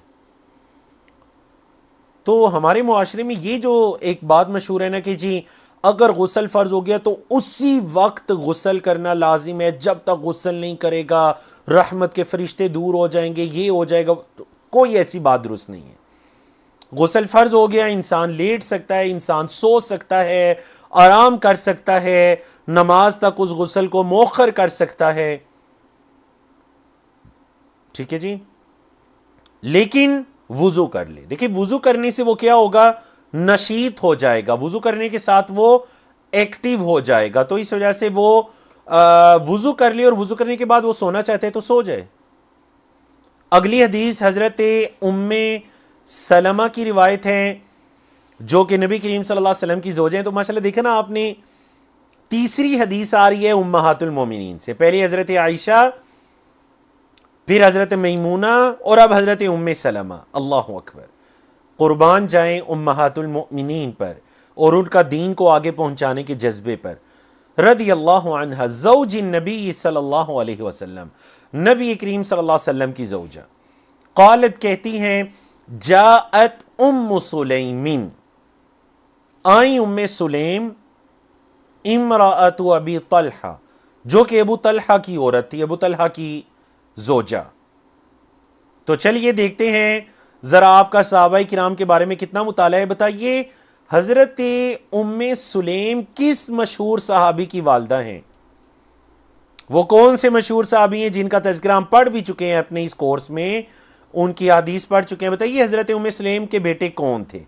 تو ہمارے معاشرے میں یہ جو ایک بات مشہور ہے نا کہ جی اگر غسل فرض ہو گیا تو اسی وقت غسل کرنا لازم ہے، جب تک غسل نہیں کرے گا رحمت کے فرشتے دور ہو جائیں گے، یہ ہو جائے گا، کوئی ایسی بات درست نہیں ہے۔ غسل فرض ہو گیا، انسان لیٹ سکتا ہے، انسان سو سکتا ہے، آرام کر سکتا ہے، نماز تک اس غسل کو مؤخر کر سکتا ہے۔ ٹھیک ہے جی، لیکن وضو کر لے۔ دیکھیں وضو کرنے سے وہ کیا ہوگا؟ نشیط ہو جائے گا، وضو کرنے کے ساتھ وہ ایکٹیو ہو جائے گا، تو اس وجہ سے وہ وضو کر لے، اور وضو کرنے کے بعد وہ سونا چاہتے ہیں تو سو جائے۔ اگلی حدیث حضرت ام سلمہ کی روایت ہے جو کہ نبی کریم صلی اللہ علیہ وسلم کی زوجیں ہیں۔ تو ماشاءاللہ دیکھا نا آپ نے، تیسری حدیث آ رہی ہے امہات المومنین سے، پہلے حضرت عائشہ، پھر حضرت میمونہ، اور اب حضرت ام سلمہ۔ اللہ اکبر، قربان جائیں امہات المؤمنین پر اور ان کا دین کو آگے پہنچانے کے جذبے پر۔ رضی اللہ عنہ زوج النبی صلی اللہ علیہ وسلم، نبی کریم صلی اللہ علیہ وسلم کی زوجہ، قالت کہتی ہیں جاءت ام سلیم، آئی ام سلیم، امرأت ابی طلحہ، جو کہ ابو طلحہ کی عورت تھی، ابو طلحہ کی زوجہ۔ تو چلیے دیکھتے ہیں ذرا آپ کا صحابہ کرام کے بارے میں کتنا مطالعہ ہے۔ بتائیے حضرت ام سلیم کس مشہور صحابی کی والدہ ہیں؟ وہ کون سے مشہور صحابی ہیں جن کا تذکرہ ہم پڑھ بھی چکے ہیں اپنے اس کورس میں، ان کی حدیث پڑھ چکے ہیں؟ بتائیے حضرت ام سلیم کے بیٹے کون تھے؟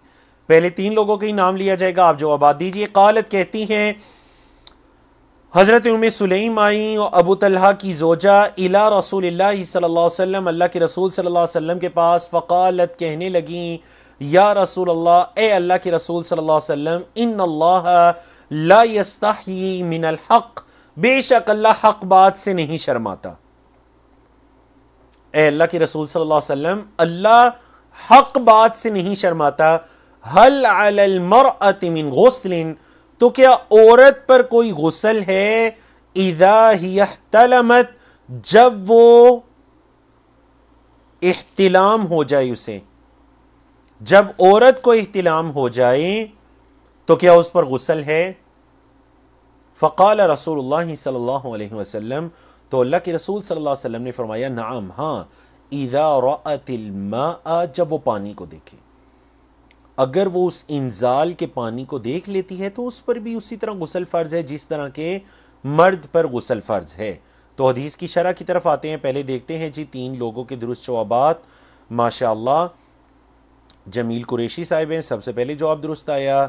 پہلے 3 لوگوں کا ہی نام لیا جائے گا، آپ جوابات دیجئے۔ قالت کہتی ہیں حضرت ام سلیم آئیں ابو طلحہ کی زوجہ الی رسول اللہ صلی اللہ علیہ وسلم، اللہ کے رسول صلی اللہ علیہ وسلم کے پاس، فقالت کہنے لگیں یا رسول اللہ، اے اللہ کے رسول صلی اللہ علیہ وسلم، ان اللہ لا یستحیی من الحق، بے شک اللہ حق بات سے نہیں شرماتا۔ اے اللہ کے رسول صلی اللہ علیہ وسلم، اللہ حق بات سے نہیں شرماتا۔ هل علی المرأة من غسل، تو کیا عورت پر کوئی غسل ہے؟ اذا ہی احتلمت، جب وہ احتلام ہو جائے، اسے جب عورت کو احتلام ہو جائے تو کیا اس پر غسل ہے؟ فقال رسول اللہ صلی اللہ علیہ وسلم، تو اللہ کے رسول صلی اللہ علیہ وسلم نے فرمایا نعم، ہاں، اذا رأت الماء، جب وہ پانی کو دیکھے، اگر وہ اس انزال کے پانی کو دیکھ لیتی ہے تو اس پر بھی اسی طرح غسل فرض ہے جس طرح کے مرد پر غسل فرض ہے۔ تو حدیث کی شرح کی طرف آتے ہیں، پہلے دیکھتے ہیں جی 3 لوگوں کے درست جوابات۔ ماشاءاللہ جمیل قریشی صاحب ہیں، سب سے پہلے جواب درست آیا۔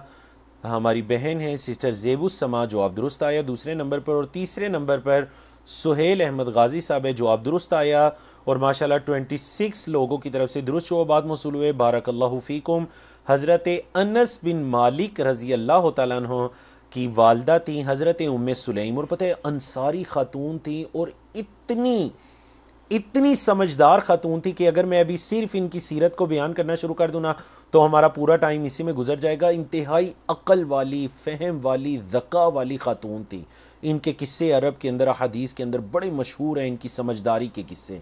ہماری بہن ہیں سسٹر زیب السما، جواب درست آیا 2 نمبر پر، اور 3 نمبر پر سہیل احمد غازی صاحب ہے، جواب درست آیا۔ اور ماشاءاللہ 26 لوگوں کی طرف سے درست جوابات موصول ہوئے، بارک اللہ فیکم۔ حضرت انس بن مالک رضی اللہ تعالیٰ عنہ کی والدہ تھی حضرت ام سلیم، اور پتہ ہے انصاری خاتون تھی، اور اتنی سمجھدار خاتون تھی کہ اگر میں ابھی صرف ان کی سیرت کو بیان کرنا شروع کر دوں نا تو ہمارا پورا ٹائم اسی میں گزر جائے گا۔ انتہائی عقل والی، فہم والی، ذکا والی خاتون تھی۔ ان کے قصے عرب کے اندر، حدیث کے اندر بڑے مشہور ہیں، ان کی سمجھداری کے قصے۔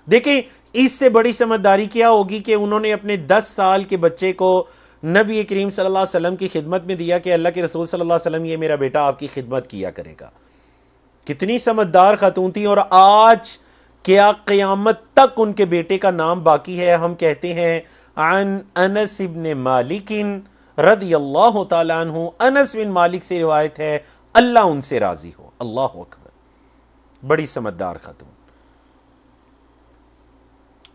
دیکھیں اس سے بڑی سمجھداری کیا ہوگی کہ انہوں نے اپنے 10 سال کے بچے کو نبی کریم صلی اللہ علیہ وسلم کی خدمت میں دیا کہ اللہ کے رسول صلی اللہ علیہ وسلم، یہ میرا بیٹا آپ کی خدمت کیا کرے گا۔ کتنی سمجھدار خاتون تھی، اور آج کیا قیامت تک ان کے بیٹے کا نام باقی ہے۔ ہم کہتے ہیں عن انس بن مالک رضی اللہ تعالیٰ عنہ، انس بن مالک سے روایت ہے، اللہ ان سے راضی ہو۔ اللہ اکبر، بڑی سمجھدار خاتون۔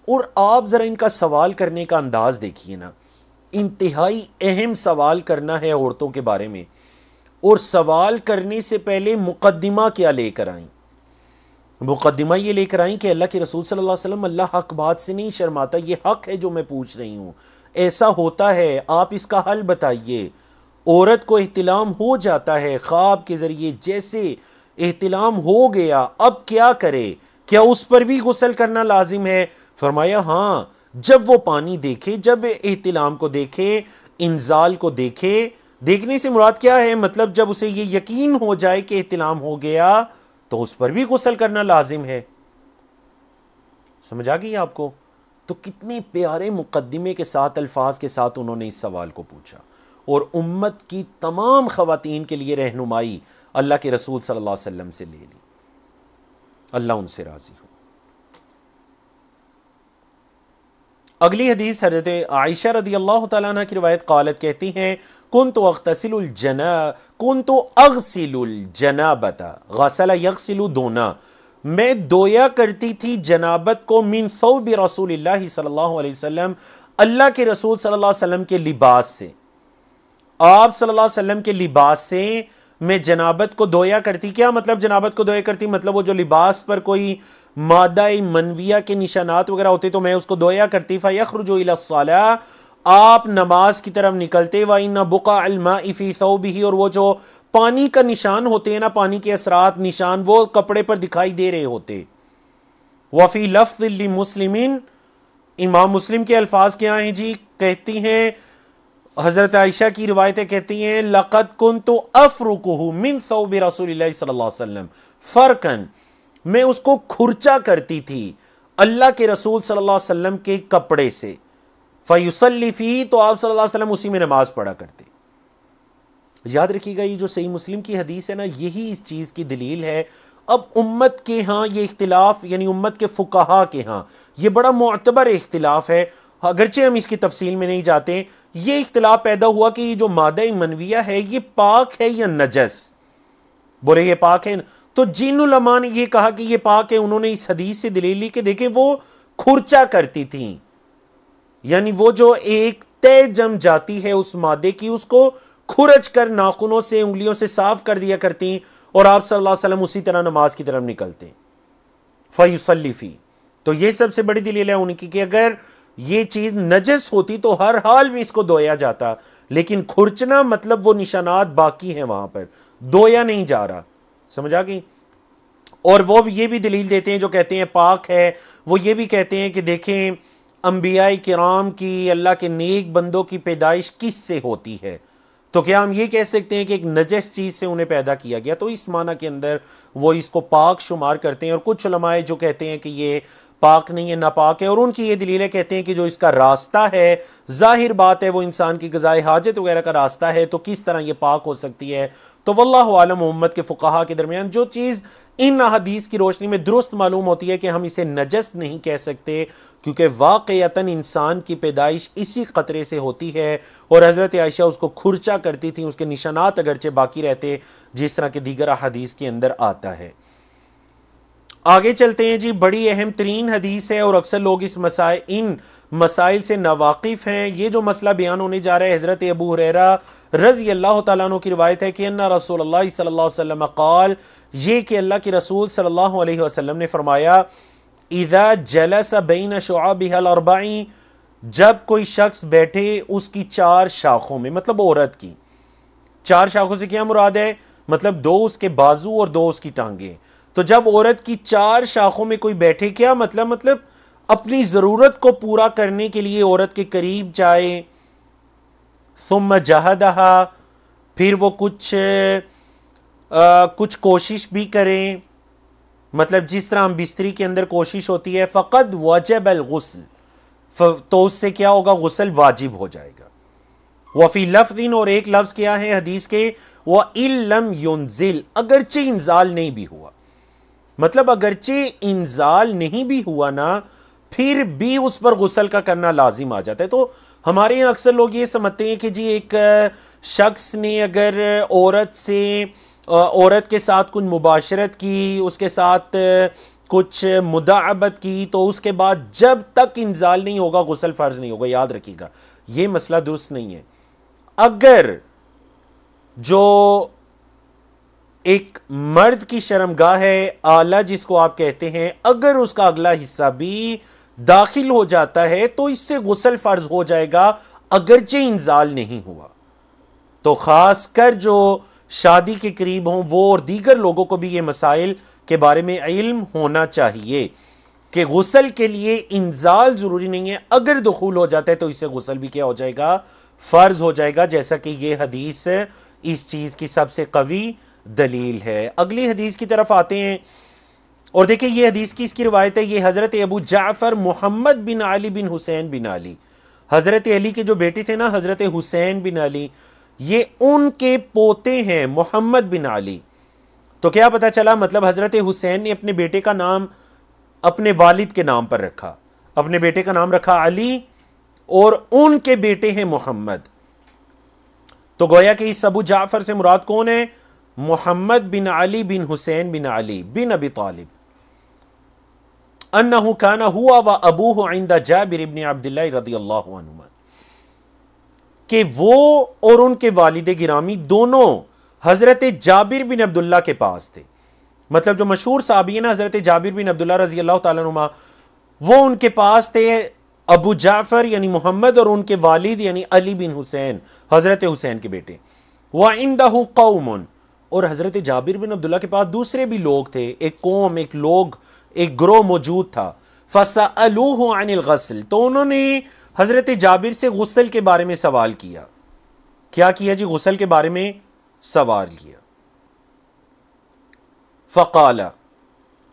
اور آپ ذرا ان کا سوال کرنے کا انداز دیکھیے نا، انتہائی اہم سوال کرنا ہے عورتوں کے بارے میں، اور سوال کرنے سے پہلے مقدمہ کیا لے کر آئیں؟ مقدمہ یہ لے کر آئیں کہ اللہ کے رسول صلی اللہ علیہ وسلم، اللہ حق بات سے نہیں شرماتا، یہ حق ہے جو میں پوچھ رہی ہوں، ایسا ہوتا ہے، آپ اس کا حل بتائیے۔ عورت کو احتلام ہو جاتا ہے خواب کے ذریعے، جیسے احتلام ہو گیا اب کیا کرے؟ کیا اس پر بھی غسل کرنا لازم ہے؟ فرمایا ہاں، جب وہ پانی دیکھے، جب احتلام کو دیکھے، انزال کو دیکھے، دیکھنے سے مراد کیا ہے؟ مطلب جب اسے یہ یقین ہو جائے کہ احتلام ہو گیا تو اس پر بھی غسل کرنا لازم ہے۔ سمجھ آ گئی آپ کو؟ تو کتنے پیارے مقدمے کے ساتھ، الفاظ کے ساتھ انہوں نے اس سوال کو پوچھا، اور امت کی تمام خواتین کے لیے رہنمائی اللہ کے رسول صلی اللہ علیہ وسلم سے لے لی۔ اللہ ان سے راضی ہو۔ اگلی حدیث حضرت عائشہ رضی اللہ تعالیٰ عنہ کی روایت، قالت کہتی ہیں کنت اغسل الجنابۃ، غسل یغسل دھونا، میں دھویا کرتی تھی جنابت کو، من ثوب رسول اللہ صلی اللہ علیہ وسلم، اللہ کے رسول صلی اللہ علیہ وسلم کے لباس سے، آپ صلی اللہ علیہ وسلم کے لباس سے میں جنابت کو دھویا کرتی۔ کیا مطلب جنابت کو دھویا کرتی؟ مطلب وہ جو لباس پر کوئی مادہ منویہ کے نشانات وغیرہ ہوتے تو میں اس کو دھویا کرتی۔ فَيَخْرُجُ إِلَى الصَّلَاةِ، آپ نماز کی طرف نکلتے، وَإِنَّ بُقَعَ الْمَاءِ فِي ثَوْبِهِ، اور وہ جو پانی کا نشان ہوتے ہیں نا، پانی کے اثرات، نشان، وہ کپڑے پر دکھائی دے رہے ہوتے۔ وَفِي لَفْظٍ لِمُسْلِمٍ، امام مسلم کے الفاظ کیا ہیں جی؟ کہتی ہیں حضرت عائشہ کی روایتیں کہتی ہیں لقد كنت افركه من ثوب رسول اللہ صلی اللہ علیہ وسلم فرقا، میں اس کو کھرچا کرتی تھی اللہ کے رسول صلی اللہ علیہ وسلم کے کپڑے سے، فیصلی فی، تو آپ صلی اللہ علیہ وسلم اسی میں نماز پڑھا کرتے۔ یاد رکھیے گا یہ جو صحیح مسلم کی حدیث ہے نا، یہی اس چیز کی دلیل ہے۔ اب امت کے ہاں یہ اختلاف، یعنی امت کے فقہا کے ہاں یہ بڑا معتبر اختلاف ہے، اگرچہ ہم اس کی تفصیل میں نہیں جاتے۔ یہ اختلاف پیدا ہوا کہ یہ جو مادہ منویہ ہے یہ پاک ہے یا نجس؟ بولے یہ پاک ہے، تو جن علماء نے یہ کہا کہ یہ پاک ہے، انہوں نے اس حدیث سے دلیل لی کہ دیکھیں وہ کھرچا کرتی تھیں، یعنی وہ جو ایک تہ جم جاتی ہے اس مادے کی، اس کو کھرچ کر ناخنوں سے انگلیوں سے صاف کر دیا کرتی، اور آپ صلی اللہ علیہ وسلم اسی طرح نماز کی طرف نکلتے۔ فیصلی فی، تو یہ سب سے بڑی دلیل ہے ان کی کہ اگر یہ چیز نجس ہوتی تو ہر حال میں اس کو دھویا جاتا، لیکن کھرچنا مطلب وہ نشانات باقی ہیں وہاں پر، دھویا نہیں جا رہا، سمجھ آ گئی؟ اور وہ یہ بھی دلیل دیتے ہیں جو کہتے ہیں پاک ہے، وہ یہ بھی کہتے ہیں کہ دیکھیں انبیاء کرام کی، اللہ کے نیک بندوں کی پیدائش کس سے ہوتی ہے، تو کیا ہم یہ کہہ سکتے ہیں کہ ایک نجس چیز سے انہیں پیدا کیا گیا؟ تو اس معنی کے اندر وہ اس کو پاک شمار کرتے ہیں، اور کچھ علماء جو کہتے ہیں کہ یہ پاک نہیں ہے، ناپاک ہے، اور ان کی یہ دلیل ہے، کہتے ہیں کہ جو اس کا راستہ ہے، ظاہر بات ہے وہ انسان کی قضائے حاجت وغیرہ کا راستہ ہے، تو کس طرح یہ پاک ہو سکتی ہے؟ تو واللہ عالم، امت کے فقہا کے درمیان جو چیز ان احادیث کی روشنی میں درست معلوم ہوتی ہے کہ ہم اسے نجس نہیں کہہ سکتے، کیونکہ واقعتاً انسان کی پیدائش اسی قطرے سے ہوتی ہے، اور حضرت عائشہ اس کو کھرچا کرتی تھیں، اس کے نشانات اگرچہ باقی رہتے، جس طرح کہ دیگر احادیث کے اندر آتا ہے۔ آگے چلتے ہیں جی، بڑی اہم ترین حدیث ہے اور اکثر لوگ ان مسائل سے ناواقف ہیں۔ یہ جو مسئلہ بیان ہونے جا رہا ہے، حضرت ابو ہریرہ رضی اللہ تعالیٰ عنہ کی روایت ہے کہ ان رسول اللہ صلی اللہ علیہ وسلم قال، یہ کہ اللہ کے رسول صلی اللہ علیہ وسلم نے فرمایا، اذا جلس بین شعابها الاربع، جب کوئی شخص بیٹھے اس کی چار شاخوں میں، مطلب عورت کی چار شاخوں سے کیا مراد ہے؟ مطلب دو اس کے بازو اور دو اس کی ٹانگیں، تو جب عورت کی چار شاخوں میں کوئی بیٹھے، کیا مطلب اپنی ضرورت کو پورا کرنے کے لیے عورت کے قریب جائے، ثم جہدہا، پھر وہ کچھ کوشش بھی کریں، مطلب جس طرح ہم بستری کے اندر کوشش ہوتی ہے، فقد وجب الغسل، تو اس سے کیا ہوگا؟ غسل واجب ہو جائے گا۔ وفی لفظ، اور ایک لفظ کیا ہے حدیث کے، وَإِن لَمْ يُنزِلْ، اگرچہ انزال نہیں بھی ہوا، مطلب اگرچہ انزال نہیں بھی ہوا نا، پھر بھی اس پر غسل کا کرنا لازم آ جاتا ہے۔ تو ہمارے یہاں اکثر لوگ یہ سمجھتے ہیں کہ جی ایک شخص نے اگر عورت کے ساتھ کچھ مباشرت کی، اس کے ساتھ کچھ مداعبت کی، تو اس کے بعد جب تک انزال نہیں ہوگا غسل فرض نہیں ہوگا۔ یاد رکھیے گا یہ مسئلہ درست نہیں ہے۔ اگر جو ایک مرد کی شرمگاہ ہے اعلیٰ جس کو آپ کہتے ہیں، اگر اس کا اگلا حصہ بھی داخل ہو جاتا ہے تو اس سے غسل فرض ہو جائے گا، اگرچہ انزال نہیں ہوا۔ تو خاص کر جو شادی کے قریب ہوں وہ اور دیگر لوگوں کو بھی یہ مسائل کے بارے میں علم ہونا چاہیے کہ غسل کے لیے انزال ضروری نہیں ہے، اگر دخول ہو جاتا ہے تو اس سے غسل بھی کیا ہو جائے گا؟ فرض ہو جائے گا، جیسا کہ یہ حدیث اس چیز کی سب سے قوی دلیل ہے۔ اگلی حدیث کی طرف آتے ہیں، اور دیکھیں یہ حدیث کی اس کی روایت ہے، یہ حضرت ابو جعفر محمد بن علی بن حسین بن علی، حضرت علی کے جو بیٹے تھے نا، حضرت حسین بن علی، یہ ان کے پوتے ہیں محمد بن علی۔ تو کیا پتہ چلا؟ مطلب حضرت حسین نے اپنے بیٹے کا نام اپنے والد کے نام پر رکھا، اپنے بیٹے کا نام رکھا علی، اور ان کے بیٹے ہیں محمد۔ تو گویا کہ اس ابو جعفر سے مراد کون ہے؟ محمد بن علی بن حسین بن علی بن ابی طالب، انہو کانا ہوا و ابوہ عند جابر بن عبداللہ رضی اللہ عنہما، کہ وہ اور ان کے والد گرامی دونوں حضرت جابر بن عبداللہ کے پاس تھے۔ مطلب جو مشہور صحابی ہیں نا حضرت جابر بن عبداللہ رضی اللہ تعالیٰ عنہما، وہ ان کے پاس تھے، ابو جعفر یعنی محمد اور ان کے والد یعنی علی بن حسین، حضرت حسین کے بیٹے۔ وَعِندَهُ قَوْمٌ، اور حضرت جابر بن عبداللہ کے پاس دوسرے بھی لوگ تھے، ایک قوم، ایک گروہ موجود تھا۔ فَسَأَلُوهُ عَنِ الْغَسْلِ، تو انہوں نے حضرت جابر سے غسل کے بارے میں سوال کیا۔ کیا کیا جی؟ غسل کے بارے میں سوال کیا. فقال،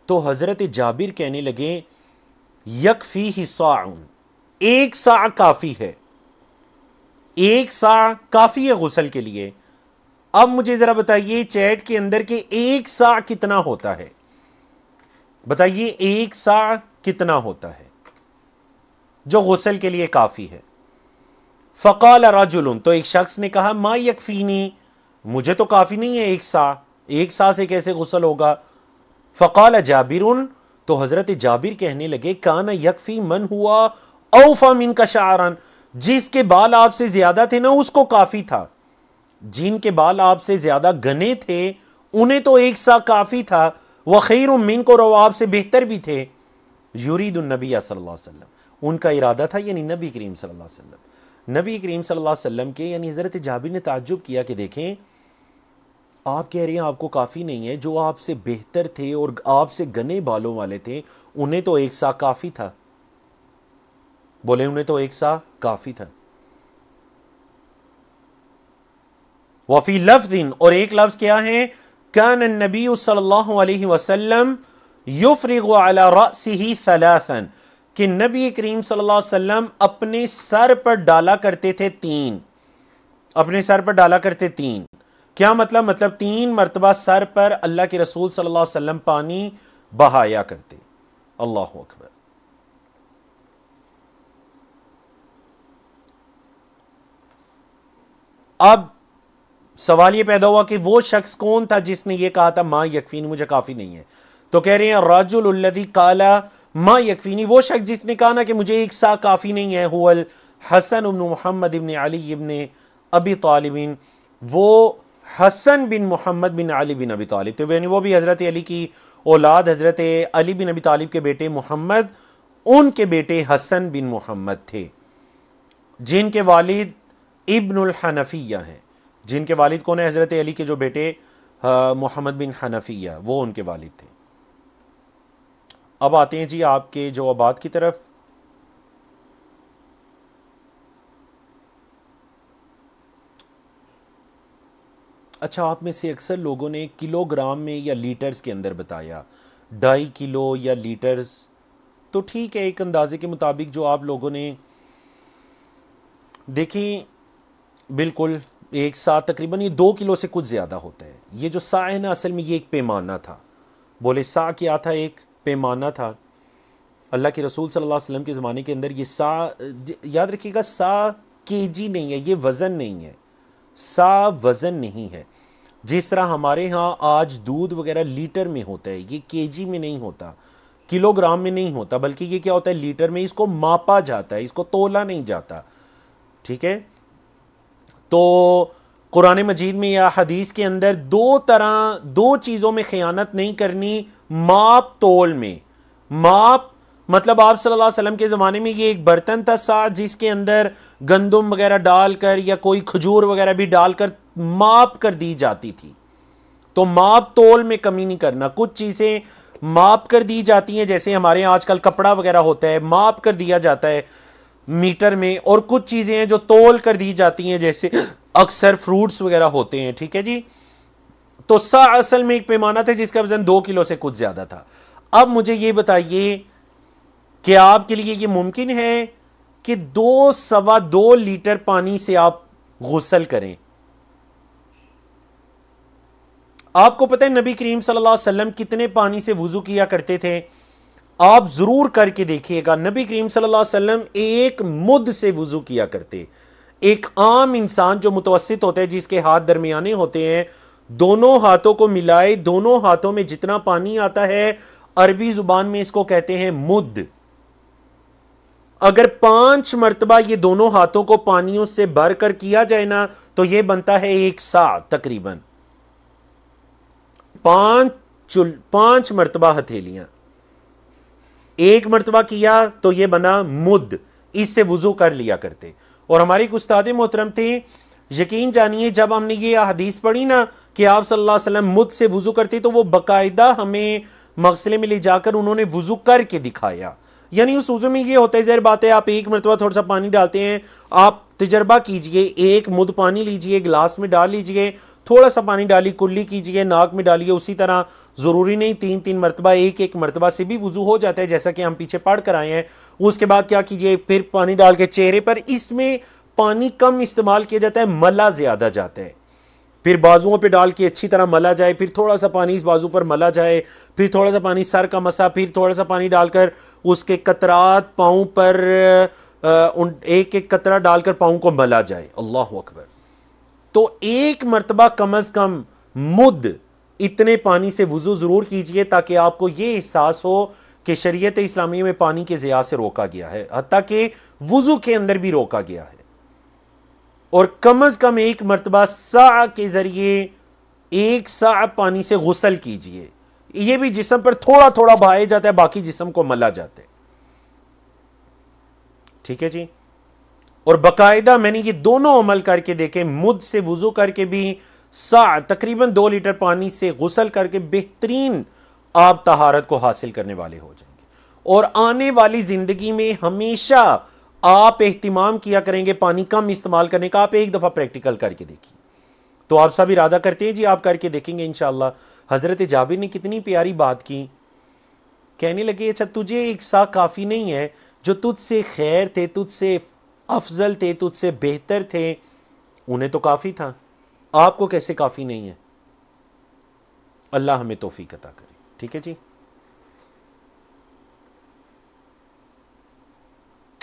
تو حضرت جابر کہنے لگے یکفیہ صاع، ایک صاع کافی ہے، ایک صاع کافی ہے غسل کے لیے. اب مجھے ذرا بتائیے چیٹ کے اندر کہ ایک صاع کتنا ہوتا ہے؟ بتائیے ایک صاع کتنا ہوتا ہے جو غسل کے لیے کافی ہے؟ فقال رجل، تو ایک شخص نے کہا ما یکفینی، مجھے تو کافی نہیں ہے ایک صاع، ایک صاع سے کیسے غسل ہوگا؟ فقال جابر، تو حضرت جابر کہنے لگے کان یکفی من ہوا اوفا منک شعرا، جس کے بال آپ سے زیادہ تھے نا اس کو کافی تھا، جن کے بال آپ سے زیادہ گھنے تھے انہیں تو ایک صاع کافی تھا. وخیر منک، اور وہ آپ سے بہتر بھی تھے. یرید النبی صلی اللہ علیہ وسلم، ان کا ارادہ تھا یعنی نبی کریم صلی اللہ علیہ وسلم. نبی کریم صلی اللہ علیہ وسلم کے یعنی حضرت جابر نے تعجب کیا کہ دیکھیں آپ کہہ رہے ہیں آپ کو کافی نہیں ہے، جو آپ سے بہتر تھے اور آپ سے گھنے بالوں والے تھے انہیں تو ایک صاع کافی تھا. بولے انہیں تو ایک صاع کافی تھا. وفی لفظ، اور ایک لفظ کیا ہے؟ کان النبی صلی اللہ علیہ وسلم یفرغ علی رأسہ ثلاثا، کہ نبی کریم صلی اللہ علیہ وسلم اپنے سر پر ڈالا کرتے تھے تین، اپنے سر پر ڈالا کرتے تین. کیا مطلب؟ مطلب تین مرتبہ سر پر اللہ کے رسول صلی اللہ علیہ وسلم پانی بہایا کرتے. اللہ اکبر. اب سوال یہ پیدا ہوا کہ وہ شخص کون تھا جس نے یہ کہا تھا ما یکفینی، مجھے کافی نہیں ہے؟ تو کہہ رہے ہیں الرجل الذی قال ما یکفینی، وہ شخص جس نے کہا نا کہ مجھے ایک صاع کافی نہیں ہے، هو الحسن بن محمد بن علی بن ابی طالب، وہ حسن بن محمد بن علی بن ابی طالب تھے، یعنی وہ بھی حضرت علی کی اولاد، حضرت علی بن ابی طالب کے بیٹے محمد، ان کے بیٹے حسن بن محمد تھے، جن کے والد ابن الحنفیہ ہیں. جن کے والد کون ہیں؟ حضرت علی کے جو بیٹے محمد بن حنفیہ، وہ ان کے والد تھے. اب آتے ہیں جی آپ کے جوابات کی طرف. اچھا، آپ میں سے اکثر لوگوں نے کلو گرام میں یا لیٹرز کے اندر بتایا، 2.5 کلو یا لیٹرز، تو ٹھیک ہے ایک اندازے کے مطابق جو آپ لوگوں نے دیکھیں، بالکل ایک صاع تقریباً یہ 2 کلو سے کچھ زیادہ ہوتا ہے. یہ جو صاع ہے نا اصل میں یہ ایک پیمانہ تھا. بولے صاع کیا تھا؟ ایک پیمانہ تھا. اللہ کے رسول صلی اللہ علیہ وسلم کے زمانے کے اندر یہ صاع، یاد رکھیے گا، صاع کے جی نہیں ہے، یہ وزن نہیں ہے، صاع وزن نہیں ہے. جس طرح ہمارے ہاں آج دودھ وغیرہ لیٹر میں ہوتا ہے، یہ کے جی میں نہیں ہوتا، کلو گرام میں نہیں ہوتا، بلکہ یہ کیا ہوتا ہے؟ لیٹر میں. اس کو ماپا جاتا ہے، اس کو تولا نہیں جاتا. ٹھیک ہے. تو قرآن مجید میں یا حدیث کے اندر دو چیزوں میں خیانت نہیں کرنی. ماپ تول میں، ماپ مطلب آپ صلی اللہ علیہ وسلم کے زمانے میں یہ ایک برتن تھا صاع، جس کے اندر گندم وغیرہ ڈال کر یا کوئی کھجور وغیرہ بھی ڈال کر ماپ کر دی جاتی تھی. تو ماپ تول میں کمی نہیں کرنا. کچھ چیزیں ماپ کر دی جاتی ہیں، جیسے ہمارے آج کل کپڑا وغیرہ ہوتا ہے ماپ کر دیا جاتا ہے میٹر میں، اور کچھ چیزیں ہیں جو تول کر دی جاتی ہیں، جیسے اکثر فروٹس وغیرہ ہوتے ہیں. ٹھیک ہے جی. تو صاع اصل میں ایک پیمانہ تھا جس کا وزن 2 کلو سے کچھ زیادہ تھا. اب مجھے یہ بتائیے کہ آپ کے لیے یہ ممکن ہے کہ 2.25 لیٹر پانی سے آپ غسل کریں؟ آپ کو پتہ ہے نبی کریم صلی اللہ علیہ وسلم کتنے پانی سے وضو کیا کرتے تھے؟ آپ ضرور کر کے دیکھیے گا. نبی کریم صلی اللہ علیہ وسلم ایک مد سے وضو کیا کرتے. ایک عام انسان جو متوسط ہوتا ہے، جس کے ہاتھ درمیانے ہوتے ہیں، دونوں ہاتھوں کو ملائے، دونوں ہاتھوں میں جتنا پانی آتا ہے، عربی زبان میں اس کو کہتے ہیں مد. اگر 5 مرتبہ یہ دونوں ہاتھوں کو پانیوں سے بھر کر کیا جائے نا تو یہ بنتا ہے ایک صاع تقریباً. 5 مرتبہ ہتھیلیاں، ایک مرتبہ کیا تو یہ بنا مد. اس سے وضو کر لیا کرتے. اور ہماری ایک استاد محترم تھے، یقین جانیے جب ہم نے یہ حدیث پڑھی نا کہ آپ صلی اللہ علیہ وسلم مد سے وضو کرتے، تو وہ باقاعدہ ہمیں مغسلے میں لے جا کر انہوں نے وضو کر کے دکھایا. یعنی اس وضو میں یہ ہوتا ہے، ظاہر بات ہے آپ ایک مرتبہ تھوڑا سا پانی ڈالتے ہیں، آپ تجربہ کیجئے، ایک مد پانی لیجئے، گلاس میں ڈال لیجئے، تھوڑا سا پانی ڈالی، کلی کیجئے، ناک میں ڈالیے، اسی طرح ضروری نہیں 3 مرتبہ، ایک مرتبہ سے بھی وضو ہو جاتا ہے، جیسا کہ ہم پیچھے پڑھ کر آئے ہیں۔ اس کے بعد کیا کیجئے، پھر پانی ڈال کے چہرے پر، اس میں پانی کم استعمال کیا جاتا ہے، ملا زیادہ جاتا ہے، پھر بازوؤں پہ ڈال کے اچھی طرح ملا جائے، پھر تھوڑا سا پانی اس بازو پر ملا جائے، پھر تھوڑا سا پانی سر کا مسا، پھر تھوڑا سا پانی ڈال کر اس کے قطرات پاؤں پر ایک قطرہ ڈال کر پاؤں کو ملا جائے۔ اللہ اکبر۔ تو ایک مرتبہ کم از کم مد اتنے پانی سے وضو ضرور کیجئے، تاکہ آپ کو یہ احساس ہو کہ شریعت اسلامی میں پانی کے ضیاع سے روکا گیا ہے، حتیٰ کہ وضو کے اندر بھی روکا گیا ہے۔ اور کم از کم ایک مرتبہ سا کے ذریعے 1 سا پانی سے غسل کیجئے، یہ بھی جسم پر تھوڑا تھوڑا بہایا جاتا ہے، باقی جسم کو ملا جاتا ہے۔ ٹھیک ہے جی۔ اور باقاعدہ میں نے یہ دونوں عمل کر کے دیکھے، مد سے وضو کر کے بھی، سا تقریباً 2 لیٹر پانی سے غسل کر کے، بہترین آپ طہارت کو حاصل کرنے والے ہو جائیں گے۔ اور آنے والی زندگی میں ہمیشہ آپ اہتمام کیا کریں گے پانی کم استعمال کرنے کا۔ آپ ایک دفعہ پریکٹیکل کر کے دیکھیے، تو آپ سب ارادہ کرتے ہیں جی، آپ کر کے دیکھیں گے انشاءاللہ۔ حضرت جابر نے کتنی پیاری بات کی، کہنے لگے اچھا تجھے 1 سا کافی نہیں ہے؟ جو تجھ سے خیر تھے، تجھ سے افضل تھے، تجھ سے بہتر تھے، انہیں تو کافی تھا، آپ کو کیسے کافی نہیں ہے؟ اللہ ہمیں توفیق عطا کرے۔ ٹھیک ہے جی۔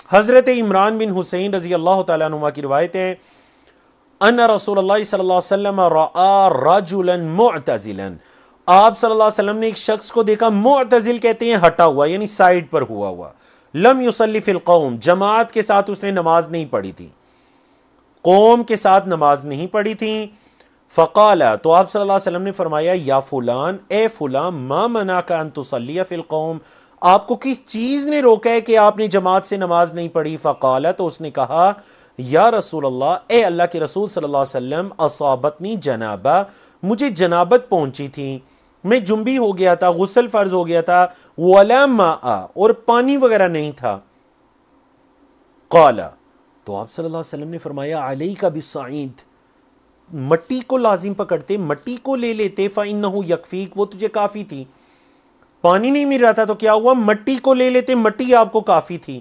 حضرت عمران بن حسین رضی اللہ تعالیٰ عنہ کی روایت ہے، ان رسول اللہ صلی اللہ علیہ وسلم رأى رجلا معتزلا، آپ صلی اللہ علیہ وسلم نے ایک شخص کو دیکھا، معتزل کہتے ہیں ہٹا ہوا، یعنی سائڈ پر ہوا، لم یصلی فی القوم، جماعت کے ساتھ اس نے نماز نہیں پڑھی تھی، قوم کے ساتھ نماز نہیں پڑھی تھی۔ فقال، تو آپ صلی اللہ علیہ وسلم نے فرمایا، یا فلان، اے فلان، ما منعک ان تصلی فی القوم، آپ کو کس چیز نے روکا ہے کہ آپ نے جماعت سے نماز نہیں پڑھی؟ فقال، تو اس نے کہا، یا رسول اللہ، اے اللہ کے رسول صلی اللہ علیہ وسلم، اصابتنی جنابہ، مجھے جنابت پہنچی تھی، میں جنبی ہو گیا تھا، غسل فرض ہو گیا تھا، ولا ماء، اور پانی وغیرہ نہیں تھا۔ قال، تو آپ صلی اللہ علیہ وسلم نے فرمایا، علیک بالصعید، مٹی کو لازم پکڑتے، مٹی کو لے لیتے، فإنہ یکفیک، وہ تجھے کافی تھی۔ پانی نہیں مل رہا تھا تو کیا ہوا، مٹی کو لے لیتے، مٹی آپ کو کافی تھی۔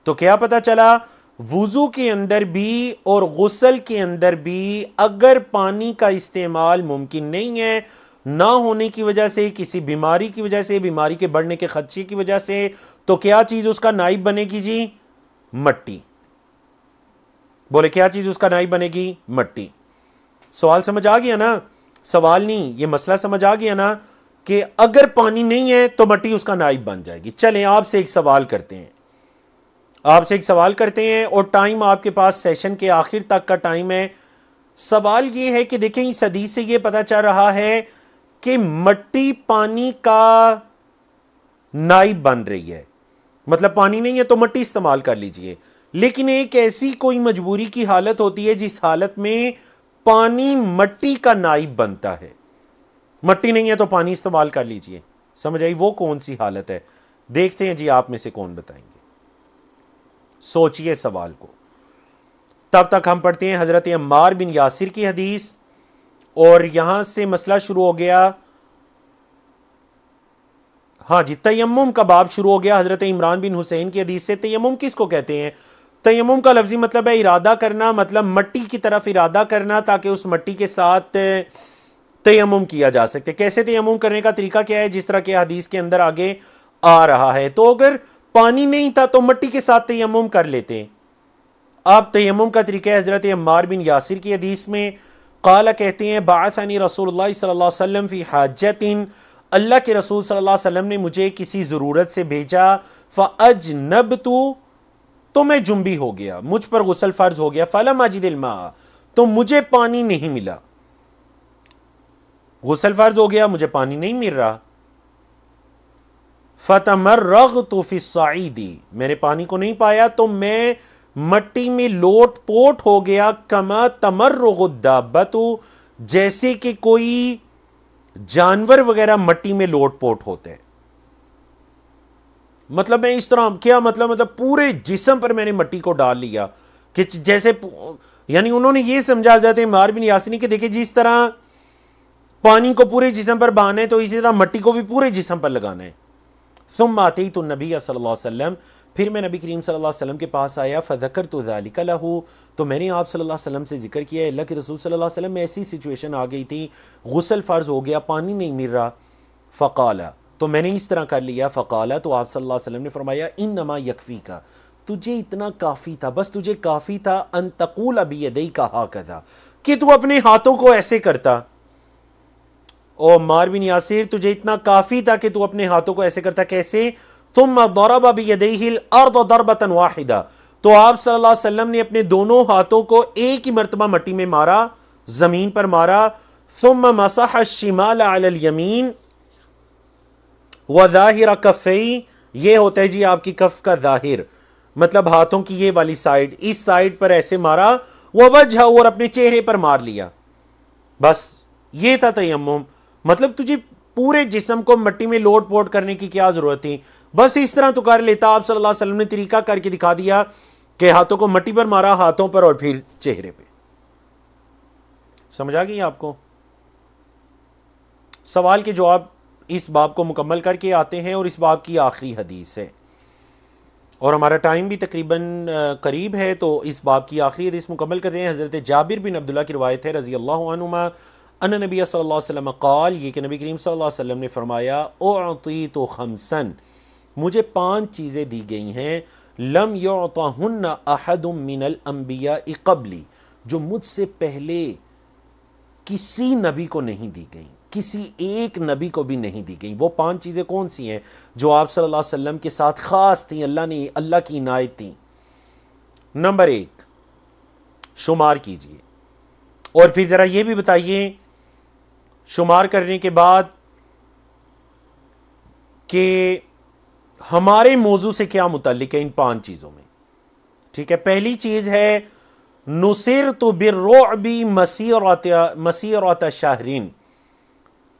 تو کیا پتا چلا، وضو کے اندر بھی اور غسل کے اندر بھی اگر پانی کا استعمال ممکن نہیں ہے، نہ ہونے کی وجہ سے، کسی بیماری کی وجہ سے، بیماری کے بڑھنے کے خدشے کی وجہ سے، تو کیا چیز اس کا نائب بنے گی جی؟ مٹی۔ بولے کیا چیز اس کا نائب بنے گی؟ مٹی۔ سوال سمجھ آ گیا نا؟ سوال نہیں، یہ مسئلہ سمجھ آ گیا نا کہ اگر پانی نہیں ہے تو مٹی اس کا نائب بن جائے گی۔ چلیں آپ سے ایک سوال کرتے ہیں، اور ٹائم آپ کے پاس سیشن کے آخر تک کا ٹائم ہے۔ سوال یہ ہے کہ دیکھیں اس حدیث سے یہ پتا چل رہا ہے کہ مٹی پانی کا نائب بن رہی ہے، مطلب پانی نہیں ہے تو مٹی استعمال کر لیجئے، لیکن ایک ایسی کوئی مجبوری کی حالت ہوتی ہے جس حالت میں پانی مٹی کا نائب بنتا ہے، مٹی نہیں ہے تو پانی استعمال کر لیجئے۔ سمجھ آئی؟ وہ کون سی حالت ہے؟ دیکھتے ہیں جی آپ میں سے کون بتائیں گے، سوچئے سوال کو۔ تب تک ہم پڑھتے ہیں حضرت عمار بن یاسر کی حدیث، اور یہاں سے مسئلہ شروع ہو گیا، ہاں جی، تیمم کا باب شروع ہو گیا حضرت عمران بن حسین کی حدیث سے۔ تیمم کس کو کہتے ہیں؟ تیمم کا لفظی مطلب ہے ارادہ کرنا، مطلب مٹی کی طرف ارادہ کرنا تاکہ اس مٹی کے ساتھ تیمم کیا جا سکتے۔ کیسے تیمم کرنے کا طریقہ کیا ہے؟ جس طرح کہ حدیث کے اندر آگے آ رہا ہے۔ تو اگر پانی نہیں تھا تو مٹی کے ساتھ تیمم کر لیتے۔ آپ تیمم کا طریقہ حضرت عمار بن یاسر کی حدیث میں، قال کہتے ہیں، بعثنی رسول اللہ صلی اللہ علیہ وسلم فی حاجت، اللہ کے رسول صلی اللہ علیہ وسلم نے مجھے کسی ضرورت سے بھیجا، فاجنبت، تو میں جنبی ہو گیا، مجھ پر غسل فرض ہو گیا، فلم اجد الماء، تو مجھے پانی نہیں ملا، غسل فرض ہو گیا، مجھے پانی نہیں مل رہا، فتمرغت فی الصعید، میں نے پانی کو نہیں پایا تو میں مٹی میں لوٹ پوٹ ہو گیا، کما تمرغ الدابۃ، جیسے کہ کوئی جانور وغیرہ مٹی میں لوٹ پوٹ ہوتے ہیں۔ مطلب میں اس طرح کیا مطلب پورے جسم پر میں نے مٹی کو ڈال لیا کہ جیسے، یعنی انہوں نے یہ سمجھا حضرت عمار بن یاسر کہ دیکھیں جس طرح پانی کو پورے جسم پر بہانا ہے تو اسی طرح مٹی کو بھی پورے جسم پر لگانا ہے. ثم اتیت النبی صلی اللہ علیہ وسلم، پھر میں نبی کریم صلی اللہ علیہ وسلم کے پاس آیا. فذکرت ذلک لہ، تو میں نے آپ صلی اللہ علیہ وسلم سے ذکر کیا. اللہ کے رسول صلی اللہ علیہ وسلم میں ایسی سچویشن آ گئی تھی، غسل فرض ہو گیا، پانی نہیں مل رہا. فقال، تو میں نے اس طرح کر لیا. فقال، تو آپ صلی اللہ علیہ وسلم نے فرمایا انما یکفیک، تجھے اتنا کافی تھا، بس تجھے کافی تھا ان تقول بیدیک ہکذا، کہ تو اپنے ہاتھوں کو ایسے کرتا. او عمار بن یاسر، تجھے اتنا کافی تھا کہ تو اپنے ہاتھوں کو ایسے کرتا. کیسے؟ ثم ضرب بیدیہ الارض ضربۃ واحدہ، تو آپ صلی اللہ علیہ وسلم نے اپنے دونوں ہاتھوں کو ایک ہی مرتبہ مٹی میں مارا، زمین پر مارا. ثم مسح الشمال علی الیمین وظاہر کفی، یہ ہوتا ہے جی آپ کی کف کا ظاہر، مطلب ہاتھوں کی یہ والی سائیڈ، اس سائیڈ پر ایسے مارا. ووجہ، اور اپنے چہرے پر مار لیا. بس یہ تھا تیمم. مطلب تجھے پورے جسم کو مٹی میں لوٹ پوٹ کرنے کی کیا ضرورت تھی؟ بس اس طرح تو کر لیتا. آپ صلی اللہ علیہ وسلم نے طریقہ کر کے دکھا دیا کہ ہاتھوں کو مٹی پر مارا، ہاتھوں پر اور پھر چہرے پہ. سمجھ آ گئی آپ کو؟ سوال کے جواب اس باب کو مکمل کر کے آتے ہیں، اور اس باب کی آخری حدیث ہے، اور ہمارا ٹائم بھی تقریباً قریب ہے، تو اس باب کی آخری حدیث مکمل کرتے ہیں. حضرت جابر بن عبداللہ کی روایت ہے رضی اللہ عنہما ان نبی صلی اللہ علیہ وسلم قال، یہ کہ نبی کریم صلی اللہ علیہ وسلم نے فرمایا اعطیت خمسا، مجھے 5 چیزیں دی گئی ہیں، لم یعطہن احد من الانبیاء قبلی، جو مجھ سے پہلے کسی نبی کو نہیں دی گئی، کسی ایک نبی کو بھی نہیں دی گئی. وہ 5 چیزیں کون سی ہیں جو آپ صلی اللہ علیہ وسلم کے ساتھ خاص تھیں، اللہ کی عنایت تھیں؟ نمبر 1، شمار کیجئے، اور پھر ذرا یہ بھی بتائیے شمار کرنے کے بعد کہ ہمارے موضوع سے کیا متعلق ہے ان 5 چیزوں میں. ٹھیک ہے، پہلی چیز ہے نصرت بالرعب مسیرۃ شہرین،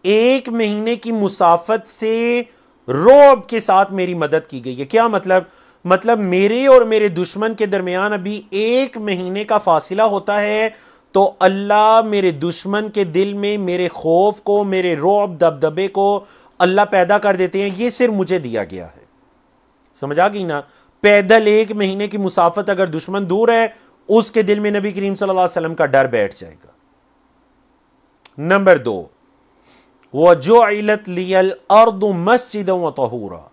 1 مہینے کی مسافت سے رعب کے ساتھ میری مدد کی گئی ہے. کیا مطلب میرے اور میرے دشمن کے درمیان ابھی 1 مہینے کا فاصلہ ہوتا ہے، تو اللہ میرے دشمن کے دل میں میرے خوف کو، میرے رعب دبدبے کو اللہ پیدا کر دیتے ہیں. یہ صرف مجھے دیا گیا ہے. سمجھ آ گئی نا؟ پیدل 1 مہینے کی مسافت اگر دشمن دور ہے، اس کے دل میں نبی کریم صلی اللہ علیہ وسلم کا ڈر بیٹھ جائے گا. نمبر 2، وَجُعِلَتْ لِيَ الْأَرْضُ مَسْجِدًا وَطَهُورًا،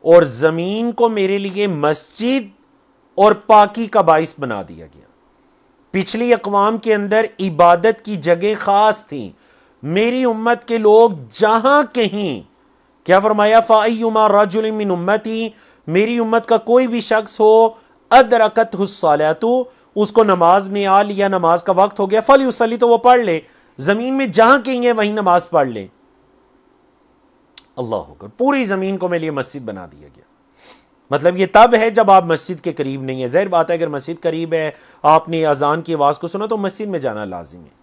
اور زمین کو میرے لیے مسجد اور پاکی کا باعث بنا دیا گیا. پچھلی اقوام کے اندر عبادت کی جگہ خاص تھیں. میری امت کے لوگ جہاں کہیں، کیا فرمایا؟ فَأَيُّمَا رَجُلٍ مِّنْ أُمَّتِي، میری امت کا کوئی بھی شخص ہو، أَدْرَكَتْهُ الصَّلَاةُ، اس کو نماز نے آ لیا، نماز کا وقت ہو گیا، فَلْيُصَلِّ، تو وہ پڑھ لے. زمین میں جہاں کہیں ہے وہیں نماز پڑھ لے. اللہ اکبر، پوری زمین کو میرے لیے مسجد بنا دیا گیا. مطلب یہ تب ہے جب آپ مسجد کے قریب نہیں ہے. ظاہر بات ہے اگر مسجد قریب ہے، آپ نے اذان کی آواز کو سنا، تو مسجد میں جانا لازم ہے.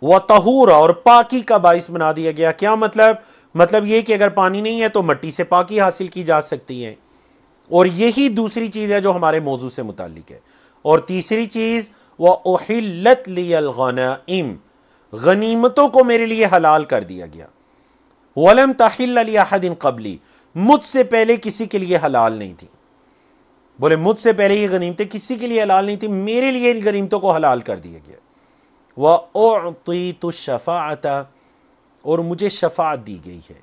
وَطَهُورًا، اور پاکی کا باعث بنا دیا گیا. کیا مطلب یہ کہ اگر پانی نہیں ہے تو مٹی سے پاکی حاصل کی جا سکتی ہے. اور یہی دوسری چیز ہے جو ہمارے موضوع سے متعلق ہے. اور تیسری چیز، وَأُحِلَّتْ لِيَ الْغَنَائِمُ، غنیمتوں کو میرے لیے حلال کر دیا گیا. وَلَمْ تَحِلَّ لِأَحَدٍ قَبْلِي، مجھ سے پہلے کسی کے لیے حلال نہیں تھی. بولے مجھ سے پہلے یہ غنیمتیں کسی کے لیے حلال نہیں تھی، میرے لیے ان غنیمتوں کو حلال کر دیا گیا. وَأُعْطِيتُ الشَّفَاعَةَ، اور مجھے شفاعت دی گئی ہے.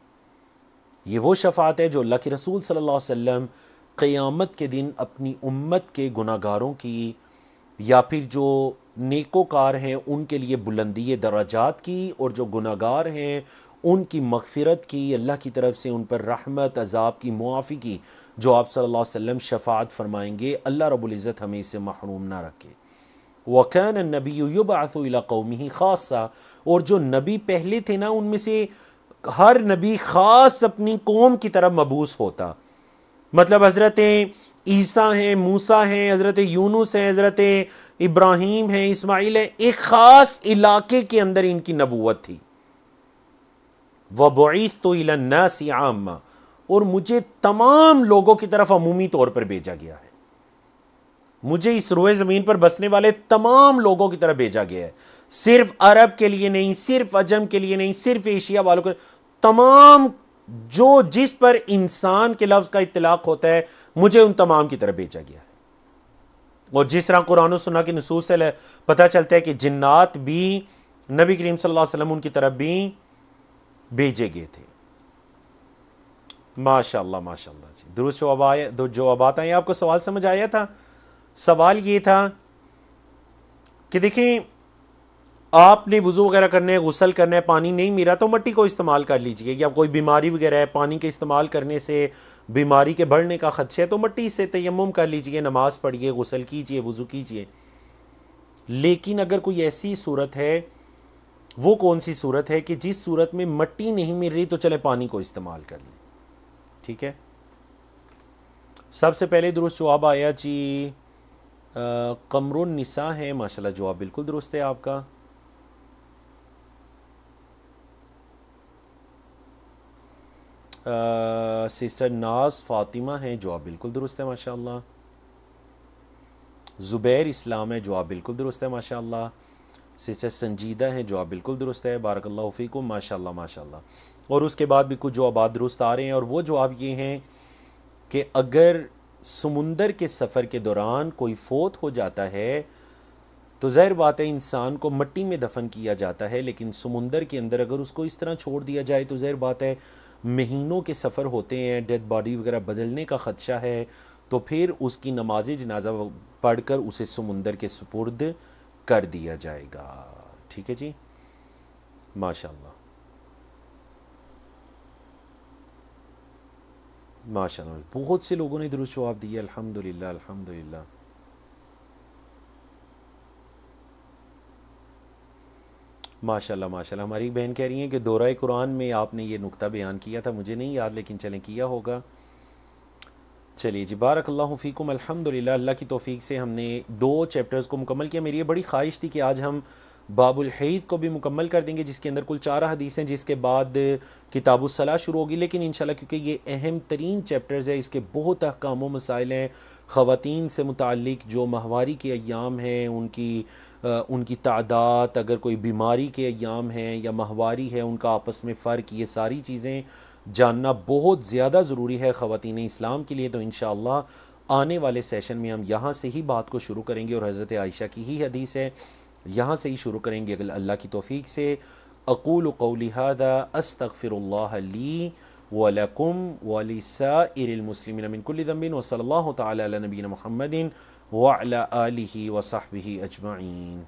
یہ وہ شفاعت ہے جو اللہ کے رسول صلی اللہ علیہ وسلم قیامت کے دن اپنی امت کے گناہگاروں کی، یا پھر جو نیکوکار ہیں ان کے لیے بلندی درجات کی، اور جو گناہگار ہیں ان کی مغفرت کی، اللہ کی طرف سے ان پر رحمت، عذاب کی معافی کی، جو آپ صلی اللہ علیہ وسلم شفاعت فرمائیں گے. اللہ رب العزت ہمیں اس سے محروم نہ رکھے. وَكَانَ النَّبِيُّ يُبْعَثُ إِلَىٰ قَوْمِهِ خَاصًا، اور جو نبی پہلے تھے نا، ان میں سے ہر نبی خاص اپنی قوم کی طرف مبعوث ہوتا. مطلب حضرت عیسیٰ ہیں، موسیٰ ہیں، حضرت یونس ہیں، حضرت ابراہیم ہیں، اسماعیل ہیں، ایک خاص علاقے کے اندر ان کی نبوت تھی. وَبُعِثْتُ إِلَى النَّاسِ عَامًّا، اور مجھے تمام لوگوں کی طرف عمومی طور پر بھیجا گیا ہے. مجھے اس روئے زمین پر بسنے والے تمام لوگوں کی طرف بھیجا گیا ہے. صرف عرب کے لیے نہیں، صرف عجم کے لیے نہیں، صرف ایشیا والوں کے، تمام جو جس پر انسان کے لفظ کا اطلاق ہوتا ہے مجھے ان تمام کی طرف بھیجا گیا ہے. اور جس طرح قرآن و سنہ کی نصوص سے پتہ چلتا ہے کہ جنات بھی نبی کریم صلی اللہ علیہ وسلم ان کی طرف بھی بھیجے گئے تھے. ماشاءاللہ ماشاءاللہ جی. درست جوابات آئے. آپ کو سوال سمجھ آیا تھا؟ سوال یہ تھا کہ دیکھیں آپ نے وضو وغیرہ کرنا ہے، غسل کرنا ہے، پانی نہیں ملا تو مٹی کو استعمال کر لیجئے. یا کوئی بیماری وغیرہ ہے، پانی کے استعمال کرنے سے بیماری کے بڑھنے کا خدشہ ہے تو مٹی سے تیمم کر لیجئے، نماز پڑھیے، غسل کیجئے، وضو کیجئے. لیکن اگر کوئی ایسی صورت ہے، وہ کون سی صورت ہے کہ جس صورت میں مٹی نہیں مل رہی تو چلے پانی کو استعمال کر لیں. ٹھیک ہے. سب سے پہلے درست جواب آیا جی قمر النساء ہے. ماشاءاللہ جواب بالکل درست ہے آپ کا. سسٹر ناز فاطمہ ہیں، جواب بالکل درست ہے ماشاءاللہ. زبیر اسلام ہے، جواب بالکل درست ہے ماشاءاللہ. سسٹر سنجیدہ ہیں، جواب بالکل درست ہے. بارک اللہ فیکم. ماشاءاللہ ماشاءاللہ. اور اس کے بعد بھی کچھ جوابات درست آ رہے ہیں، اور وہ جواب یہ ہیں کہ اگر سمندر کے سفر کے دوران کوئی فوت ہو جاتا ہے تو ظاہر بات ہے انسان کو مٹی میں دفن کیا جاتا ہے، لیکن سمندر کے اندر اگر اس کو اس طرح چھوڑ دیا جائے تو ظاہر بات ہے مہینوں کے سفر ہوتے ہیں، ڈیڈ باڈی وغیرہ بدلنے کا خدشہ ہے، تو پھر اس کی نماز جنازہ پڑھ کر اسے سمندر کے سپرد کر دیا جائے گا. ٹھیک ہے جی. ماشاءاللہ ماشاءاللہ. بہت سے لوگوں نے درست جواب دیا. الحمدللہ الحمدللہ. ماشاءاللہ ماشاءاللہ. ہماری ایک بہن کہہ رہی ہیں کہ دورہ قرآن میں آپ نے یہ نقطہ بیان کیا تھا، مجھے نہیں یاد لیکن چلیں کیا ہوگا. چلیے جی. بارک اللہ فیکم. الحمدللہ. اللہ کی توفیق سے ہم نے 2 چیپٹرز کو مکمل کیا. میری یہ بڑی خواہش تھی کہ آج ہم باب الحید کو بھی مکمل کر دیں گے، جس کے اندر کل 4 حدیث ہیں، جس کے بعد کتاب الصلاح شروع ہوگی. لیکن انشاءاللہ کیونکہ یہ اہم ترین چیپٹرز ہے، اس کے بہت احکام و مسائل ہیں خواتین سے متعلق، جو ماہواری کے ایام ہیں ان کی تعداد، اگر کوئی بیماری کے ایام ہیں یا ماہواری ہے ان کا آپس میں فرق، یہ ساری چیزیں جاننا بہت زیادہ ضروری ہے خواتین اسلام کے لیے. تو انشاءاللہ آنے والے سیشن میں ہم یہاں سے ہی بات کو شروع کریں گے، اور حضرت عائشہ کی ہی حدیث ہے، یہاں سے ہی شروع کریں گے اگر اللہ کی توفیق سے. اقول قولی ھذا استغفر اللہ لی ولکم ولسائر المسلمین من کل ذنب، وصلی اللہ تعالی علی نبینا محمد وعلی آلہ وصحبہ اجمعین.